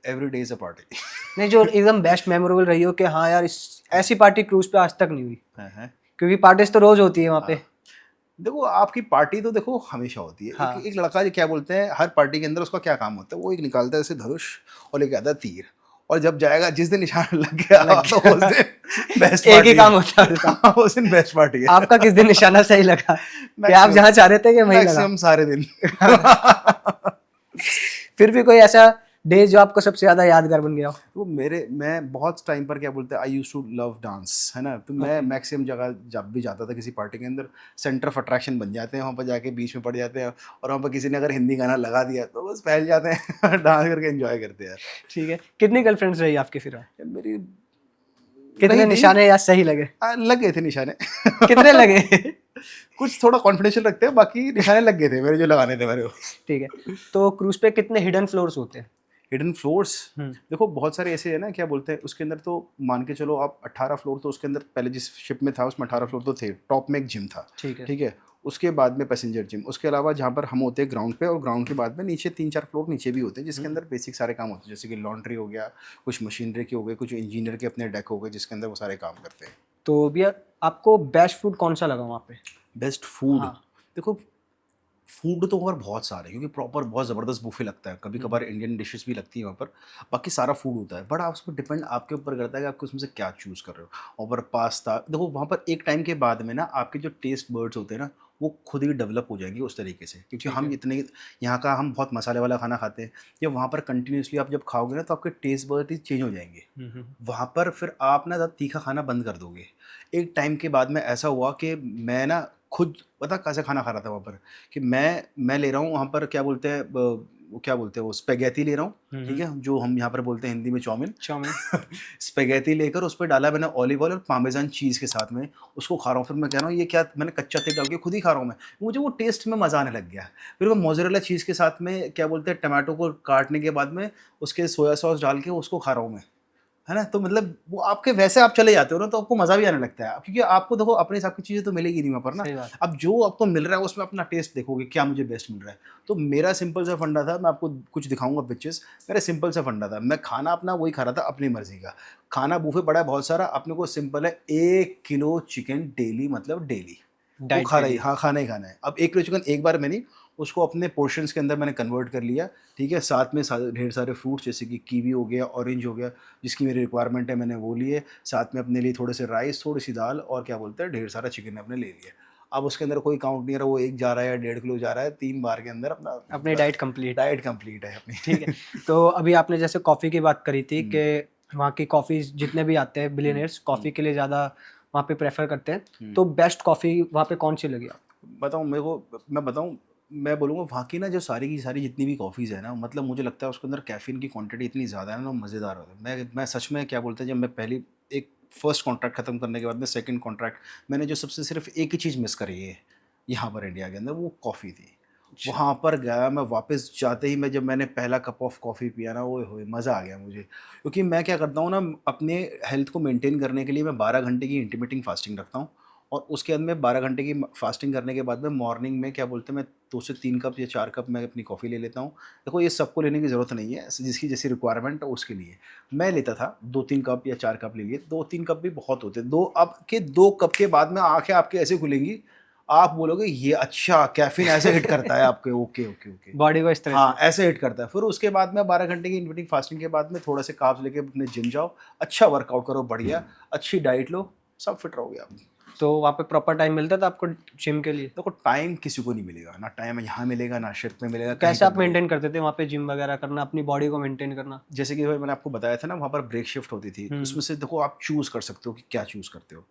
every day is a party. नहीं, जो एकदम बेस्ट मेमोरेबल रही हो कि हाँ यार, इस ऐसी पार्टी क्रूज पे आज तक नहीं हुई, है। क्योंकि पार्टीज तो रोज होती है वहाँ पे। देखो आपकी पार्टी तो देखो हमेशा होती है, एक हाँ। एक लड़का जो क्या बोलते हैं हर पार्टी के अंदर उसका क्या काम होता है, वो एक निकालता है ऐसे धनुष और लेके आता है तीर, और जब जाएगा जिस दिन निशान लग गया लग तो उस दिन बेस्ट एक ही पार्टी काम होता है उसका। है। उस दिन बेस्ट पार्टी है। आपका किस दिन निशाना सही लगा कि आप मैक्सिमम जहाँ चाह रहे थे कि वहीं लगा? मैक्सिमम सारे दिन। फिर भी कोई ऐसा डे जो आपको सबसे ज्यादा यादगार बन गया हो? तो मैं बहुत टाइम पर क्या बोलते हैं आई यूज टू लव डांस, है ना। तो मैं Okay. मैक्सिमम जगह जब भी जाता था किसी पार्टी के अंदर, सेंटर ऑफ अट्रैक्शन बन जाते हैं वहाँ पर, जाके बीच में पड़ जाते हैं, और वहाँ पर किसी ने अगर हिंदी गाना लगा दिया तो बस फैल जाते हैं डांस करके एंजॉय करते हैं। ठीक है, कितनी गर्लफ्रेंड्स रही आपकी फिर? यार मेरी कितने रही थी, निशाने या सही लगे? लग गए थे निशाने। कितने लगे? कुछ थोड़ा कॉन्फिडेंशियल रखते हैं, बाकी निशाने लग गए थे मेरे जो लगाने थे मेरे को। ठीक है, तो क्रूज पे कितने हिडन फ्लोर्स होते हैं? हिडन फ्लोर्स, हम्म। देखो बहुत सारे ऐसे है ना, क्या बोलते हैं उसके अंदर, तो मान के चलो आप 18 फ्लोर तो उसके अंदर, पहले जिस शिप में था उसमें 18 फ्लोर तो थे, टॉप में एक जिम था, ठीक है। ठीक है। उसके बाद में पैसेंजर जिम, उसके अलावा जहाँ पर हम होते हैं ग्राउंड पे, और ग्राउंड के बाद में नीचे 3-4 फ्लोर नीचे भी होते हैं, जिसके अंदर बेसिक सारे काम होते हैं, जैसे कि लॉन्ड्री हो गया, कुछ मशीनरी के हो गए, कुछ इंजीनियर के अपने डेक हो गए, जिसके अंदर वो सारे काम करते हैं। तो भैया आपको बेस्ट फूड कौन सा लगा वहाँ पे? बेस्ट फूड, हाँ। देखो फूड तो वहाँ पर बहुत सारे, क्योंकि प्रॉपर बहुत ज़बरदस्त बुफे लगता है, कभी कभार इंडियन डिशेस भी लगती हैं वहाँ पर, बाकी सारा फूड होता है। बट आप उसमें डिपेंड आपके ऊपर करता है कि आपको उसमें से क्या चूज़ कर रहे हो। और पर पास्ता, देखो वहाँ पर एक टाइम के बाद में ना आपके जो टेस्ट बर्ड्स होते हैं ना, वो खुद ही डेवलप हो जाएंगी उस तरीके से, क्योंकि ठीक हम है। इतने यहाँ का हम बहुत मसाले वाला खाना खाते हैं, या वहाँ पर कंटिन्यूसली आप जब खाओगे ना तो आपके टेस्ट बहुत ही चेंज हो जाएंगे। वहाँ पर फिर आप ना ज़्यादा तीखा खाना बंद कर दोगे। एक टाइम के बाद में ऐसा हुआ कि मैं ना खुद पता कैसे खाना खा रहा था वहाँ पर, कि मैं ले रहा हूँ वहाँ पर क्या बोलते हैं वो क्या बोलते हैं वो स्पेगेटी ले रहा हूँ, ठीक है, जो हम यहाँ पर बोलते हैं हिंदी में चाउमीन। चाउमीन। स्पेगेटी लेकर उस पे डाला मैंने ऑलिव ऑयल और पार्मेजान चीज़ के साथ में, उसको खा रहा हूँ। फिर मैं कह रहा हूँ ये क्या, मैंने कच्चा तेल डाल के खुद ही खा रहा हूँ मैं, मुझे वो टेस्ट में मज़ा आने लग गया। फिर मैं मोज़रेला चीज़ के साथ में क्या बोलते हैं टमाटो को काटने के बाद में उसके सोया सॉस डाल के उसको खा रहा हूँ मैं, है ना? तो मतलब वो आपके वैसे आप चले जाते हो ना तो आपको मज़ा भी आने लगता है, क्योंकि आपको देखो अपने हिसाब की चीज़ें तो मिलेगी नहीं वहाँ पर ना। सही बात। अब जो आपको मिल रहा है उसमें अपना टेस्ट देखोगे, क्या मुझे बेस्ट मिल रहा है। तो मेरा सिंपल सा फंडा था, मैं आपको कुछ दिखाऊँगा पिक्चर्स, मेरा सिंपल सा फंडा था। मैं खाना अपना वही खा रहा था अपनी मर्ज़ी का। खाना बुफे पड़ा है बहुत सारा, अपने को सिंपल है 1 किलो चिकन डेली, मतलब डेली। वो डाइट खा के रही लिए। हाँ, खाना ही खाना है। अब 1 किलो चिकन एक बार में नहीं, उसको अपने पोर्शंस के अंदर मैंने कन्वर्ट कर लिया, ठीक है? साथ में ढेर सारे फ्रूट्स जैसे कि कीवी हो गया, ऑरेंज हो गया, जिसकी मेरी रिक्वायरमेंट है मैंने वो लिए। साथ में अपने लिए थोड़े से राइस, थोड़ी-सी दाल और क्या बोलते हैं ढेर सारा चिकन आपने ले लिया। अब उसके अंदर कोई काउंट नहीं रहा वो 1 जा रहा है या 1.5 किलो जा रहा है, 3 बार के अंदर अपना अपनी डाइट कंप्लीट। डाइट कंप्लीट है ठीक है। अपनी। तो अभी आपने जैसे कॉफ़ी की बात करी थी हुँ, कि वहाँ की कॉफ़ी जितने भी आते हैं हुँ, बिलियनियर्स हुँ, कॉफ़ी के लिए ज़्यादा वहाँ पे प्रेफ़र करते हैं। हुँ। तो बेस्ट कॉफ़ी वहाँ पे कौन-सी लगी आपको? बताऊँ मेरे को, मैं बताऊँ, मैं बोलूँगा वहाँ की ना जो सारी की सारी जितनी भी कॉफ़ीज़ है ना, मतलब मुझे लगता है उसके अंदर कैफ़ीन की क्वांटिटी इतनी ज़्यादा है ना, वो मज़ेदार होता है। मैं सच में क्या बोलते हैं, जब मैं पहली एक फर्स्ट कॉन्ट्रैक्ट ख़त्म करने के बाद में सेकंड कॉन्ट्रैक्ट, मैंने जो सबसे सिर्फ़ एक ही चीज़ मिस करी है यहाँ पर इंडिया के अंदर, वो कॉफ़ी थी। अच्छा। वहाँ पर गया मैं, वापस जाते ही मैं जब मैंने पहला कप ऑफ कॉफ़ी पिया ना, ओए होए! मज़ा आ गया मुझे। क्योंकि मैं क्या करता हूँ ना, अपने हेल्थ को मेंटेन करने के लिए मैं 12 घंटे की इंटरमिटेंट फास्टिंग रखता हूँ, और उसके अंदर में 12 घंटे की फास्टिंग करने के बाद में मॉर्निंग में क्या बोलते हैं, मैं 2 से 3 कप या 4 कप मैं अपनी कॉफ़ी ले लेता हूँ। देखो ये सबको लेने की ज़रूरत नहीं है, जिसकी जैसी रिक्वायरमेंट है उसके लिए। मैं लेता था 2-3 कप या 4 कप ले लिए, 2-3 कप भी बहुत होते हैं। 2 कप के बाद में आँखें आपकी ऐसे खुलेंगी, आप बोलोगे ये अच्छा कैफ़ीन ऐसे हिट करता है आपके, ओके, ओके, ओके। बॉडी को इस तरह हाँ, से। ऐसे हिट करता है। फिर उसके बाद में 12 घंटे की इंटरमिटेंट फास्टिंग के बाद में थोड़ा से कार्ब्स लेके अपने जिम जाओ, अच्छा वर्कआउट करो बढ़िया, अच्छी डाइट लो, सब फिट रहोगे आप। तो वहाँ पे प्रॉपर टाइम मिलता था आपको जिम के लिए? देखो टाइम किसी को नहीं मिलेगा, ना टाइम यहाँ मिलेगा, ना शिफ्ट में मिलेगा, तो कहीं कैसे पे आप मिलेगा। मेंटेन करते थे वहाँ पे जिम वगैरह करना, अपनी बॉडी को मेंटेन करना? जैसे कि भाई मैंने आपको बताया था ना, वहाँ पर ब्रेक शिफ्ट होती थी, हुँ, उसमें से देखो आप चूज़ कर सकते हो कि क्या चूज़ करते हो।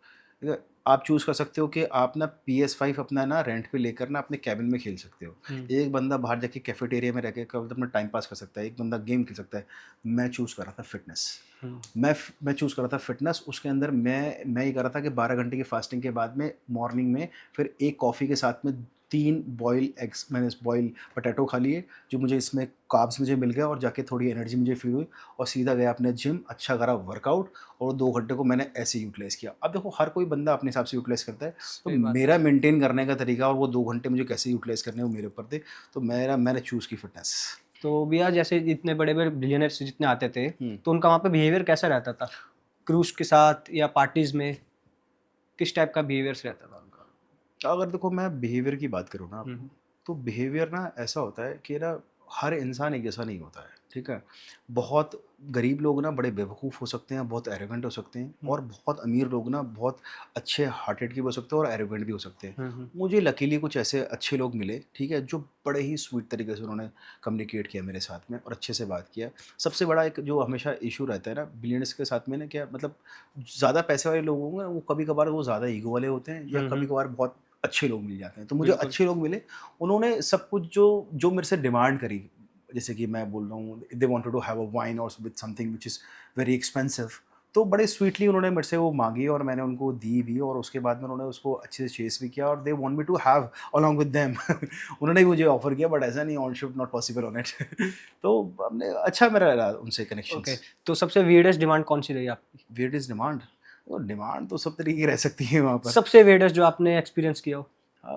ठीक है? आप चूज़ कर सकते हो कि आप ना PS5 अपना ना रेंट पे लेकर ना अपने केबिन में खेल सकते हो। हुँ, एक बंदा बाहर जाके कैफेटेरिया में रह के क्या बोलते हैं अपना टाइम पास कर सकता है, एक बंदा गेम खेल सकता है। मैं चूज़ कर रहा था फिटनेस। हुँ। मैं चूज़ कर रहा था फिटनेस, उसके अंदर मैं ये कर रहा था कि 12 घंटे की फास्टिंग के बाद में मॉर्निंग में फिर एक कॉफ़ी के साथ में 3 बॉयल एग्स, मैंने बॉयल पोटैटो खा लिए, जो मुझे इसमें कार्ब्स मुझे मिल गया और जाके थोड़ी एनर्जी मुझे फ़ील हुई, और सीधा गया अपने जिम, अच्छा करा वर्कआउट, और 2 घंटे को मैंने ऐसे यूटिलाइज़ किया। अब देखो हर कोई बंदा अपने हिसाब से यूटिलाइज़ करता है, तो सही बात है। मेरा मेंटेन करने का तरीका और वो 2 घंटे मुझे कैसे यूटिलाइज़ करने हैं वो मेरे ऊपर थे, तो मैंने चूज़ की फिटनेस। तो भैया जैसे इतने बड़े-बड़े बिलियनियर्स जितने आते थे, हुँ। तो उनका वहाँ पे बिहेवियर कैसा रहता था? क्रूज़ के साथ या पार्टीज़ में, किस टाइप का बिहेवियर्स रहता था उनका? अगर देखो मैं बिहेवियर की बात करूँ ना हुँ, आपको, हुँ। तो बिहेवियर ना ऐसा होता है कि ना हर इंसान एक जैसा नहीं होता है, ठीक है? बहुत गरीब लोग ना बड़े बेवकूफ़ हो सकते हैं, बहुत एरोगेंट हो सकते हैं, हुँ, और बहुत अमीर लोग ना बहुत अच्छे हार्टेड के भी हो सकते हैं और एरोगेंट भी हो सकते हैं। हुँ, हुँ। मुझे लकीली कुछ ऐसे अच्छे लोग मिले, ठीक है? जो बड़े ही स्वीट तरीके से उन्होंने कम्युनिकेट किया मेरे साथ में और अच्छे से बात किया। सबसे बड़ा एक जो हमेशा इश्यू रहता है ना बिलियनियर्स के साथ में ना, क्या मतलब ज़्यादा पैसे वाले लोग होंगे ना, वो कभी-कभार वो ज़्यादा ईगो वाले होते हैं, या हुँ, हुँ। कभी-कभार बहुत अच्छे लोग मिल जाते हैं। तो मुझे बिल्कुल। अच्छे लोग मिले, उन्होंने सब कुछ जो जो मेरे से डिमांड करी, जैसे कि मैं बोल रहा हूँ they wanted to have a wine और with something which is very expensive, तो बड़े स्वीटली उन्होंने मेरे से वो माँगी और मैंने उनको दी भी, और उसके बाद में उन्होंने उसको अच्छे से चेज़ भी किया, और they want me to have along with them. उन्होंने भी मुझे ऑफ़र किया, बट ऐसा नहीं, all ship not possible on it. तो हमने अच्छा मेरा रहा उनसे ओके, कनेक्शंस। तो सबसे वियर्डेस्ट डिमांड कौन-सी रही आपकी? वियर्डेस्ट डिमांड, तो डिमांड तो सब तरीके की रह सकती है वहाँ पर। सबसे वियर्डेस्ट जो आपने एक्सपीरियंस किया हो,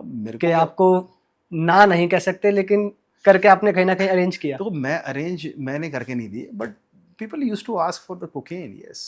मेरे कि को क्या, आपको ना नहीं कह सकते लेकिन करके आपने कहीं न कहीं अरेंज किया? तो मैंने करके नहीं दी, but people used to ask for the cocaine, yes.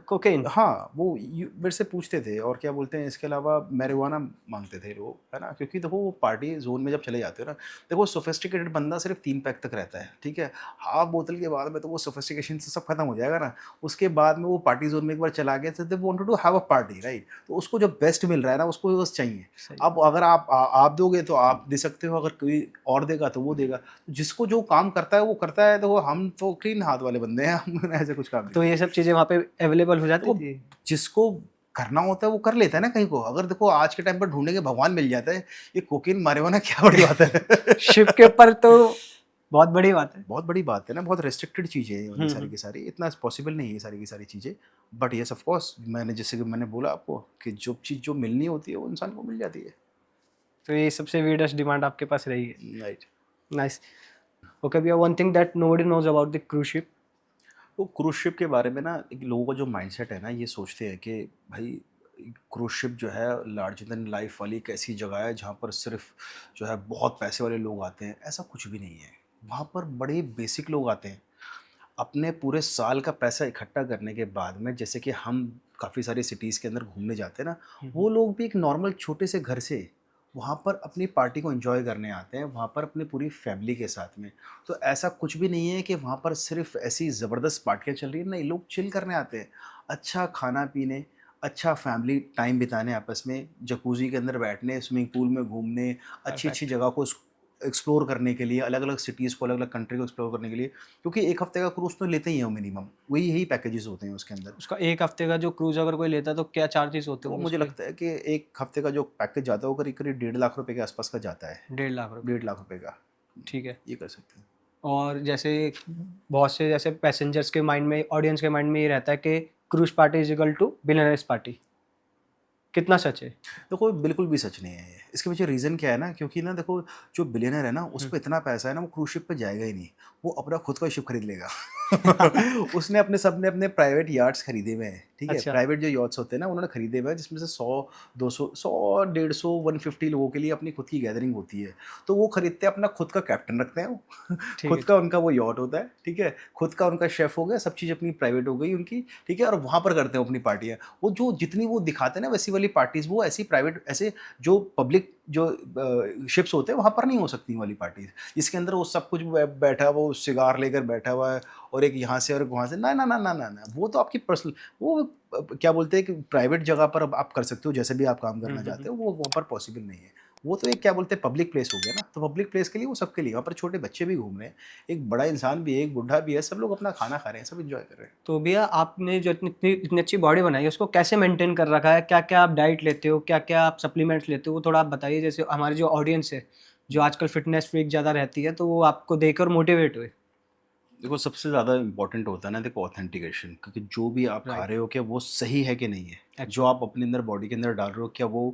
Cocaine. हाँ, वो मेरे से पूछते थे और क्या बोलते हैं इसके अलावा मैरिजुआना माँगते थे लोग, है ना? क्योंकि देखो वो पार्टी ज़ोन में जब चले जाते हो ना, देखो सोफिस्टिकेटेड बंदा सिर्फ़ 3 पैक तक रहता है, ठीक है? हाफ़ बोतल के बाद में तो वो सोफिस्टिकेशन से सब खत्म हो जाएगा ना, उसके बाद में वो पार्टी ज़ोन में एक बार चला गया तो they wanted to have a party, right? तो उसको जो बेस्ट मिल रहा है ना, उसको बस चाहिए। सही। अब अगर आप दोगे तो आप दे सकते हो, अगर कोई और देगा तो वो देगा। जिसको जो काम करता है वो करता है, तो हम तो क्लीन हाथ वाले बंदे हैं, हम ऐसे कुछ काम नहीं तो ये करते। सब चीज़ें वहाँ पे अवेलेबल हो जाती तो थी? जिसको करना होता है वो कर लेता है ना कहीं को। अगर देखो आज के टाइम पर ढूँढेंगे भगवान मिल जाता है। ये कोकीन मारिजुआना क्या बड़ी बात शिप के है। ऊपर तो बहुत बड़ी बात है। बहुत बड़ी बात है ना, बहुत रिस्ट्रिक्टेड चीज़ें हैं ये हुँ, सारी हुँ। की सारी। इतना पॉसिबल नहीं है ये सारी की सारी चीज़ें। बट येस ऑफ कोर्स मैंने जैसे कि मैंने बोला आपको कि जो चीज़ जो मिलनी होती है वो इंसान को मिल जाती है। तो ये सबसे वियर्डेस्ट डिमांड आपके पास रही है। राइट। नाइस। ओके भैया, one thing that nobody knows about the cruise ship. तो क्रूज़ शिप के बारे में ना एक लोगों का जो माइंडसेट है ना, ये सोचते हैं कि भाई क्रूज़ शिप जो है लार्जर देन लाइफ वाली एक ऐसी जगह है जहाँ पर सिर्फ जो है बहुत पैसे वाले लोग आते हैं। ऐसा कुछ भी नहीं है। वहाँ पर बड़े बेसिक लोग आते हैं। अपने पूरे साल का पैसा इकट्ठा करने के बाद में, जैसे कि हम काफ़ी सारी सिटीज़ के अंदर घूमने जाते हैं ना, हुँ, हुँ। वो लोग भी एक नॉर्मल छोटे से घर से वहाँ पर अपनी पार्टी को एंजॉय करने आते हैं, वहाँ पर अपनी पूरी फैमिली के साथ में। तो ऐसा कुछ भी नहीं है कि वहाँ पर सिर्फ ऐसी ज़बरदस्त पार्टियाँ चल रही हैं, नहीं, लोग चिल करने आते हैं। अच्छा खाना-पीने, अच्छा फैमिली टाइम बिताने आपस में, जकूज़ी के अंदर बैठने, स्विमिंग पूल में घूमने, अच्छी-अच्छी परफेक्ट। जगह को एक्सप्लोर करने के लिए, अलग-अलग सिटीज़ को, अलग-अलग कंट्री को एक्सप्लोर करने के लिए। क्योंकि 1 हफ्ते का क्रूज़ तो लेते ही हैं वो मिनिमम, वही यही पैकेजेज़ होते हैं उसके अंदर। उसका 1 हफ्ते का जो क्रूज़ अगर कोई लेता है तो क्या चार्जेज़ होते तो होंगे मुझे उसके? लगता है कि 1 हफ्ते का जो पैकेज जाता है वो करीब-करीब 1.5 लाख रुपए के आसपास का जाता है। 1.5 लाख रुपए। 1.5 लाख रुपए का। ठीक है। ये कर सकते हैं। और जैसे बहुत से जैसे पैसेंजर्स के माइंड में, ऑडियंस के माइंड में ये रहता है कि cruise party is equal to billionaires party. कितना सच है? देखो बिल्कुल भी सच नहीं है ये। इसके पीछे रीज़न क्या है ना, क्योंकि ना देखो जो बिलियनर है ना उस हुँ। पे इतना पैसा है ना, वो क्रूज़ शिप पे जाएगा ही नहीं। वो अपना खुद का शिप खरीद लेगा। उसने सबने अपने प्राइवेट याट्स खरीदे हुए हैं, ठीक है? अच्छा। प्राइवेट जो यॉट्स होते हैं ना उन्होंने खरीदे हुए हैं, जिसमें से 100, 200, 100, 150, 150 लोगों के लिए अपनी खुद की गैदरिंग होती है। तो वो खरीदते हैं, अपना खुद का कैप्टन रखते हैं वो। ठीक है, खुद का उनका वो यॉट होता है, ठीक है? खुद का उनका शेफ़ हो गया, सब चीज़ अपनी प्राइवेट हो गई उनकी, ठीक है? और वहाँ पर करते हैं अपनी पार्टियाँ। वो जो जितनी वो दिखाते हैं ना वैसी वाली पार्टीज़, वो ऐसी प्राइवेट, ऐसे जो पब्लिक जो शिप्स होते हैं वहाँ पर नहीं हो सकती वाली पार्टीज़। इसके अंदर वो सब कुछ बैठा, वो सिगार लेकर बैठा हुआ है और एक यहाँ से और एक वहाँ से, ना, ना, ना, ना, ना, ना, वो तो आपकी पर्सनल, वो क्या बोलते हैं कि प्राइवेट जगह पर अब आप कर सकते हो जैसे भी आप काम हुँ, करना हुँ, हुँ। चाहते हो, वो वहाँ पर पॉसिबल नहीं है। वो तो एक क्या बोलते हैं पब्लिक प्लेस हो गया ना, तो पब्लिक प्लेस के लिए वो सबके लिए, वहाँ पर छोटे बच्चे भी घूम रहे हैं, एक बड़ा इंसान भी है, एक बुढ़ा भी है, सब लोग अपना खाना खा रहे हैं, सब एन्जॉय कर रहे हैं। तो भैया आपने जो इतनी इतनी अच्छी बॉडी बनाई है उसको कैसे मेंटेन कर रखा है? क्या-क्या आप डाइट लेते हो? क्या-क्या आप सप्लीमेंट्स लेते हो? वो थोड़ा आप बताइए, जैसे हमारी जो ऑडियंस है, जो आजकल फिटनेस फ्रीक ज़्यादा रहती है, तो वो आपको देखकर मोटिवेट हुए। देखो सबसे ज़्यादा इम्पोर्टेंट होता है ना, देखो ऑथेंटिकेशन, क्योंकि जो भी आप खा राइट। रहे हो क्या वो सही है कि नहीं है, जो एक्चुअली। आप अपने अंदर बॉडी के अंदर डाल रहे हो क्या वो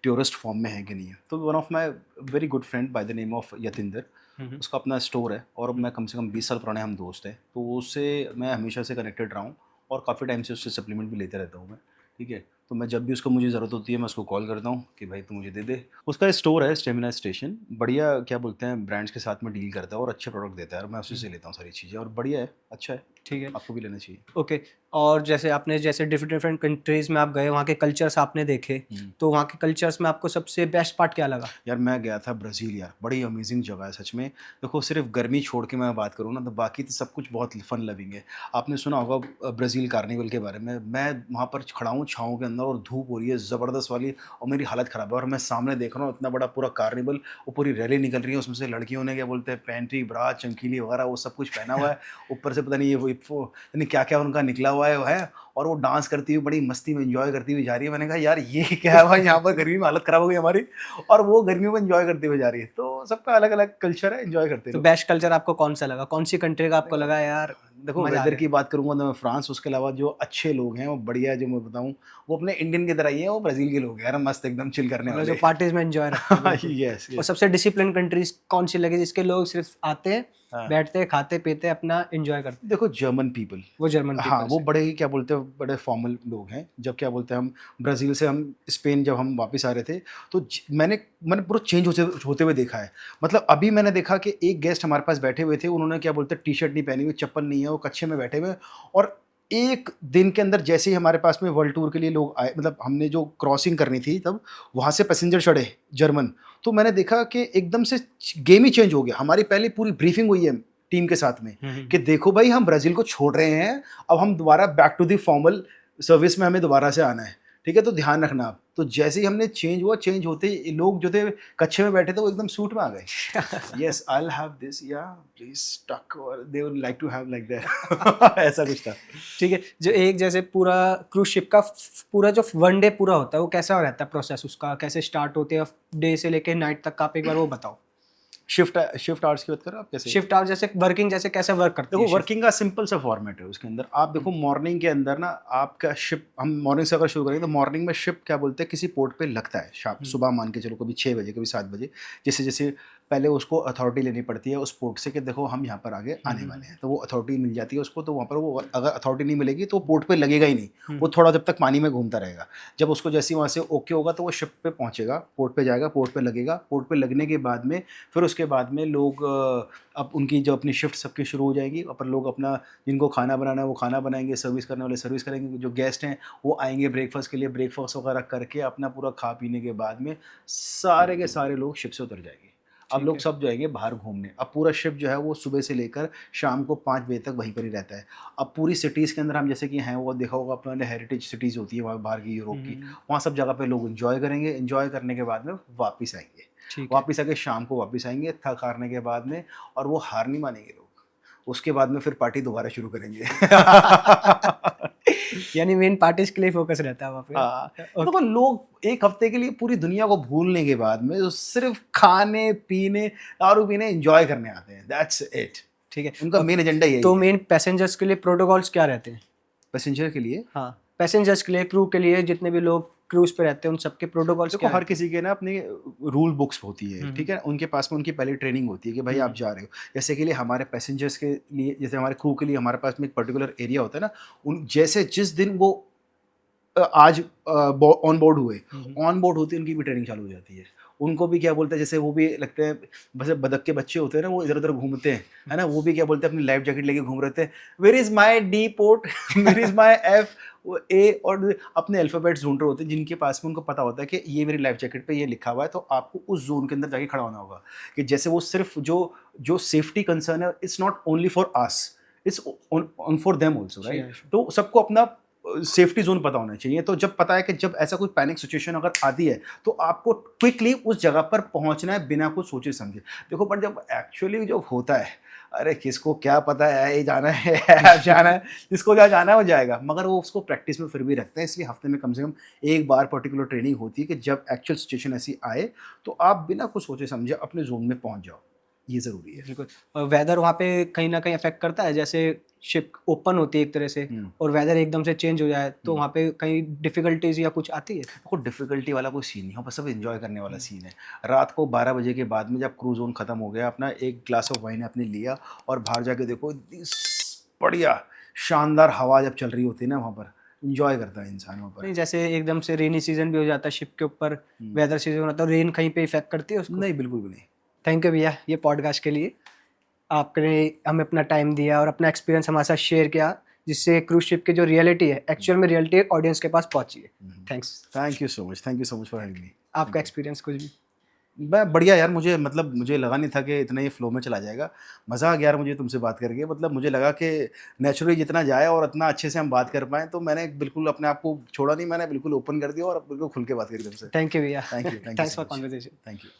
प्योरेस्ट फॉर्म में है कि नहीं है। तो one of my very good friend by the name of Yatinder, हुँ, हुँ, उसका अपना स्टोर है और हुँ। मैं कम से कम 20 साल पुराने हम दोस्त हैं, तो उससे मैं हमेशा से कनेक्टेड रहा हूँ और काफ़ी टाइम से उससे सप्लीमेंट भी लेते रहता हूँ मैं, ठीक है। तो मैं जब भी उसको मुझे ज़रूरत होती है मैं उसको कॉल करता हूँ कि भाई तू मुझे दे दे। उसका स्टोर है स्टेमिना स्टेशन, बढ़िया क्या बोलते हैं ब्रांड्स के साथ में डील करता है और अच्छे प्रोडक्ट देता है और मैं उसी हुँ। से लेता हूँ सारी चीज़ें और बढ़िया है, अच्छा है, ठीक है। आपको भी लेना चाहिए। ओके। और जैसे आपने जैसे डिफरेंट डिफरेंट कंट्रीज़ में आप गए, वहाँ के कल्चर्स आपने देखे, हुँ। तो वहाँ के कल्चर्स में आपको सबसे बेस्ट पार्ट क्या लगा? यार मैं गया था ब्राज़ील यार, बड़ी अमेज़िंग जगह है सच में। देखो सिर्फ़ गर्मी छोड़ के मैं बात करूँ ना तो बाकी तो सब कुछ बहुत फ़न लविंग है। आपने सुना होगा ब्राज़ील कार्निवल के बारे में। मैं वहाँ पर खड़ा हूँ छाँव के अंदर और धूप हो रही है ज़बरदस्त वाली और मेरी हालत ख़राब है और मैं सामने देख रहा हूँ इतना बड़ा पूरा कार्निवल, वो पूरी रैली निकल रही है, उसमें से लड़कियों ने क्या बोलते हैं पैंटी, ब्रा, चमकीली वगैरह वो सब कुछ पहना हुआ है। ऊपर से पता नहीं ये वो पता नहीं क्या-क्या उनका निकला हुआ है और वो डांस करती हुई बड़ी मस्ती में एन्जॉय करती हुई जा रही है। मैंने कहा यार ये क्या है भाई, यहाँ पर गर्मी में हालत ख़राब हो गई हमारी। और वो गर्मियों में एन्जॉय करते हुए जा रही है। तो सबका अलग-अलग कल्चर है, एन्जॉय करते हैं तो लोग। बेस्ट कल्चर आपको कौन-सा लगा? कौन-सी कंट्री का आपको देखो लगा यार देखो मज़ा आ वेदर गया? की बात करूँगा तो मैं फ्रांस, उसके अलावा जो अच्छे लोग हैं, वो बढ़िया है जो मैं बताऊँ, वो अपने इंडियन की तरह ही हैं, वो ब्राज़ील के लोग हैं यार, मस्त एकदम चिल करने मतलब जो वाले। पार्टीज़ में एन्जॉय रखते हैं बिल्कुल। यस, और यस। सबसे डिसिप्लिन कंट्रीज़ कौन-सी लगी जिसके लोग सिर्फ़ आते हैं, हाँ। बैठते हैं, खाते-पीते अपना एन्जॉय करते हैं? देखो जर्मन पीपल, वो जर्मन हाँ, पीपल्स वो हैं। बड़े ही क्या बोलते हैं बड़े फॉर्मल लोग हैं। जब क्या बोलते हैं हम ब्राज़ील से हम स्पेन जब हम वापस आ रहे थे तो मैंने मैंने पूरा चेंज होते होते हुए देखा है। मतलब अभी मैंने देखा कि एक गेस्ट हमारे पास बैठे हुए थे, उन्होंने क्या बोलते हैं टी-शर्ट नहीं पहनी हुई, चप्पल नहीं है, वो कच्छे में बैठे हुए हैं और एक दिन के अंदर जैसे ही हमारे पास में वर्ल्ड टूर के लिए लोग आए, मतलब हमने जो क्रॉसिंग करनी थी तब वहाँ से पैसेंजर चढ़े जर्मन, तो मैंने देखा कि एकदम से गेम ही चेंज हो गया। हमारी पहले पूरी ब्रीफिंग हुई है टीम के साथ में कि देखो भाई हम ब्राज़ील को छोड़ रहे हैं, अब हम दोबारा back to the formal service में हमें दोबारा से आना है, ठीक है, तो ध्यान रखना आप। तो जैसे ही हमने चेंज हुआ, चेंज होते ही लोग जो थे कच्छे में बैठे थे वो एकदम सूट में आ गए। Yes, I will have this, yeah please tuck, और they would like to have like that. ऐसा कुछ था। ठीक है, जो एक जैसे पूरा क्रूज शिप का पूरा जो वन डे पूरा होता है वो कैसा रहता है प्रोसेस, उसका कैसे स्टार्ट होते हैं डे से लेके नाइट तक का, आप एक बार वो बताओ। शिफ्ट शिफ्ट आवर्स की बात करो आप, कैसे शिफ्ट आवर जैसे वर्किंग, जैसे कैसे वर्क करते देखो हैं वर्किंग का सिंपल सा फॉर्मेट है उसके अंदर। आप देखो मॉर्निंग के अंदर ना आपका शिप, हम मॉर्निंग से अगर शुरू करेंगे तो मॉर्निंग में शिप क्या बोलते हैं, किसी पोर्ट पे लगता है शाम सुबह, मान के चलो कभी 6 बजे कभी 7 बजे, जैसे जैसे पहले उसको अथॉरिटी लेनी पड़ती है उस पोर्ट से कि देखो हम यहाँ पर आगे आने वाले हैं, तो वो अथॉरिटी मिल जाती है उसको। तो वहाँ पर वो अगर अथॉरिटी नहीं मिलेगी तो पोर्ट पे लगेगा ही नहीं, वो थोड़ा जब तक पानी में घूमता रहेगा। जब उसको जैसे ही वहाँ से ओके होगा तो वो शिप पे पहुँचेगा, पोर्ट पे जाएगा, पोर्ट पे लगेगा। पोर्ट पे लगने के बाद में फिर उसके बाद में लोग अब उनकी जो अपनी शिफ्ट सबकी शुरू हो जाएगी, अपन लोग अपना जिनको खाना बनाना है वो खाना बनाएंगे, सर्विस करने वाले सर्विस करेंगे, जो गेस्ट हैं वो आएंगे ब्रेकफास्ट के लिए, ब्रेकफास्ट वगैरह करके अपना पूरा खा पीने के बाद में सारे के सारे लोग शिप से उतर जाएंगे। अब लोग सब जाएंगे बाहर घूमने। अब पूरा शिप जो है वो सुबह से लेकर शाम को 5 बजे तक वहीं पर ही रहता है। अब पूरी सिटीज़ के अंदर हम जैसे कि हैं वो देखा होगा अपने हेरिटेज सिटीज़ होती है वहाँ बाहर की यूरोप की, वहाँ सब जगह पे लोग एंजॉय करेंगे। एंजॉय करने के बाद में वापस आएंगे, वापस आके शाम को वापस आएंगे थक हारने के बाद में, और वो हार नहीं मानेंगे लोग। उसके बाद में फिर पार्टी दोबारा शुरू करेंगे। यानी मेन पार्टीज के लिए फोकस रहता है वहाँ पे। हाँ, देखो लोग एक हफ्ते के लिए पूरी दुनिया को भूलने के बाद में तो सिर्फ खाने पीने दारू पीने एंजॉय करने आते हैं, दैट्स इट। ठीक है, उनका मेन एजेंडा यही तो है। मेन पैसेंजर्स के लिए प्रोटोकॉल्स क्या रहते हैं? पैसेंजर के लिए हाँ, पैसेंजर्स के लिए, क्रू के लिए, जितने भी लोग क्रूज पे रहते हैं उन सबके प्रोटोकॉल्स देखो क्या हर हैं? किसी के ना अपनी रूल बुक्स होती है, ठीक है, उनके पास में उनकी पहले ट्रेनिंग होती है कि भाई आप जा रहे हो। जैसे के लिए हमारे पैसेंजर्स के लिए, जैसे हमारे क्रू के लिए हमारे पास में एक पर्टिकुलर एरिया होता है ना, उन जैसे जिस दिन वो आज ऑन बोर्ड हुए, ऑन बोर्ड होती है उनकी भी ट्रेनिंग चालू हो जाती है। उनको भी क्या बोलते हैं, जैसे वो भी लगते हैं बस बतख के बच्चे होते हैं ना, वो इधर उधर घूमते हैं, है ना, वो भी क्या बोलते हैं अपनी लाइफ जैकेट लेके घूम रहे थे, where is my D port, where is my F A, और अपने अल्फ़ाबेट्स ढूंढ रहे होते हैं जिनके पास में उनको पता होता है कि ये मेरी लाइफ जैकेट पे ये लिखा हुआ है, तो आपको उस जोन के अंदर जाके खड़ा होना होगा। कि जैसे वो सिर्फ जो जो सेफ्टी कंसर्न है, it's not only for us, it's on for them also, right. तो सबको अपना सेफ्टी जोन पता होना चाहिए। तो जब पता है कि जब ऐसा कोई पैनिक सिचुएशन अगर आती है तो आपको क्विकली उस जगह पर पहुंचना है बिना कुछ सोचे समझे। देखो पर जब एक्चुअली जो होता है, अरे किसको क्या पता है, ये जाना है ऐप जाना है, जिसको जहाँ जाना है वो जाएगा, मगर वो उसको प्रैक्टिस में फिर भी रखते हैं। इसलिए हफ्ते में कम से कम एक बार पर्टिकुलर ट्रेनिंग होती है कि जब एक्चुअल सिचुएशन ऐसी आए तो आप बिना कुछ सोचे समझे अपने जोन में पहुंच जाओ, ये ज़रूरी है। बिल्कुल। और वेदर वहाँ पे कहीं ना कहीं अफेक्ट करता है, जैसे शिप ओपन होती है एक तरह से और वेदर एकदम से चेंज हो जाए तो वहाँ पे कहीं डिफिकल्टीज या कुछ आती है? देखो डिफिकल्टी वाला कोई सीन नहीं हो, बस सब एंजॉय करने वाला सीन है। रात को 12 बजे के बाद में जब क्रूज जोन खत्म हो गया, अपना एक ग्लास ऑफ वाइन आपने लिया और बाहर जाके देखो इतनी बढ़िया शानदार हवा जब चल रही होती है ना, वहाँ पर इंजॉय करता है इंसान वहाँ पर। नहीं, जैसे एकदम से रेनी सीजन भी हो जाता है शिप के ऊपर, वेदर सीजन होता है, रेन कहीं पे इफेक्ट करती है उसको? नहीं, बिल्कुल भी नहीं। थैंक यू भैया ये पॉडकास्ट के लिए, आपने हमें अपना टाइम दिया और अपना एक्सपीरियंस हमारे साथ शेयर किया, जिससे क्रूज शिप की जो रियलिटी है, एक्चुअल में रियलिटी ऑडियंस के पास पहुंची है। Thanks. Thank you so much, thank you so much for having me. आपका एक्सपीरियंस कुछ भी? मैं बढ़िया यार, मुझे मतलब मुझे लगा नहीं था कि इतना ये फ्लो में चला जाएगा। मज़ा आ गया यार मुझे तुमसे बात करके। मतलब मुझे लगा कि नेचुरली जितना जाए और इतना अच्छे से हम बात कर पाएँ, तो मैंने बिल्कुल अपने आप को छोड़ा नहीं, मैंने बिल्कुल ओपन कर दिया और बिल्कुल खुल के बात करी तुमसे। थैंक यू भैया। Thank you thanks for conversation. Thank you.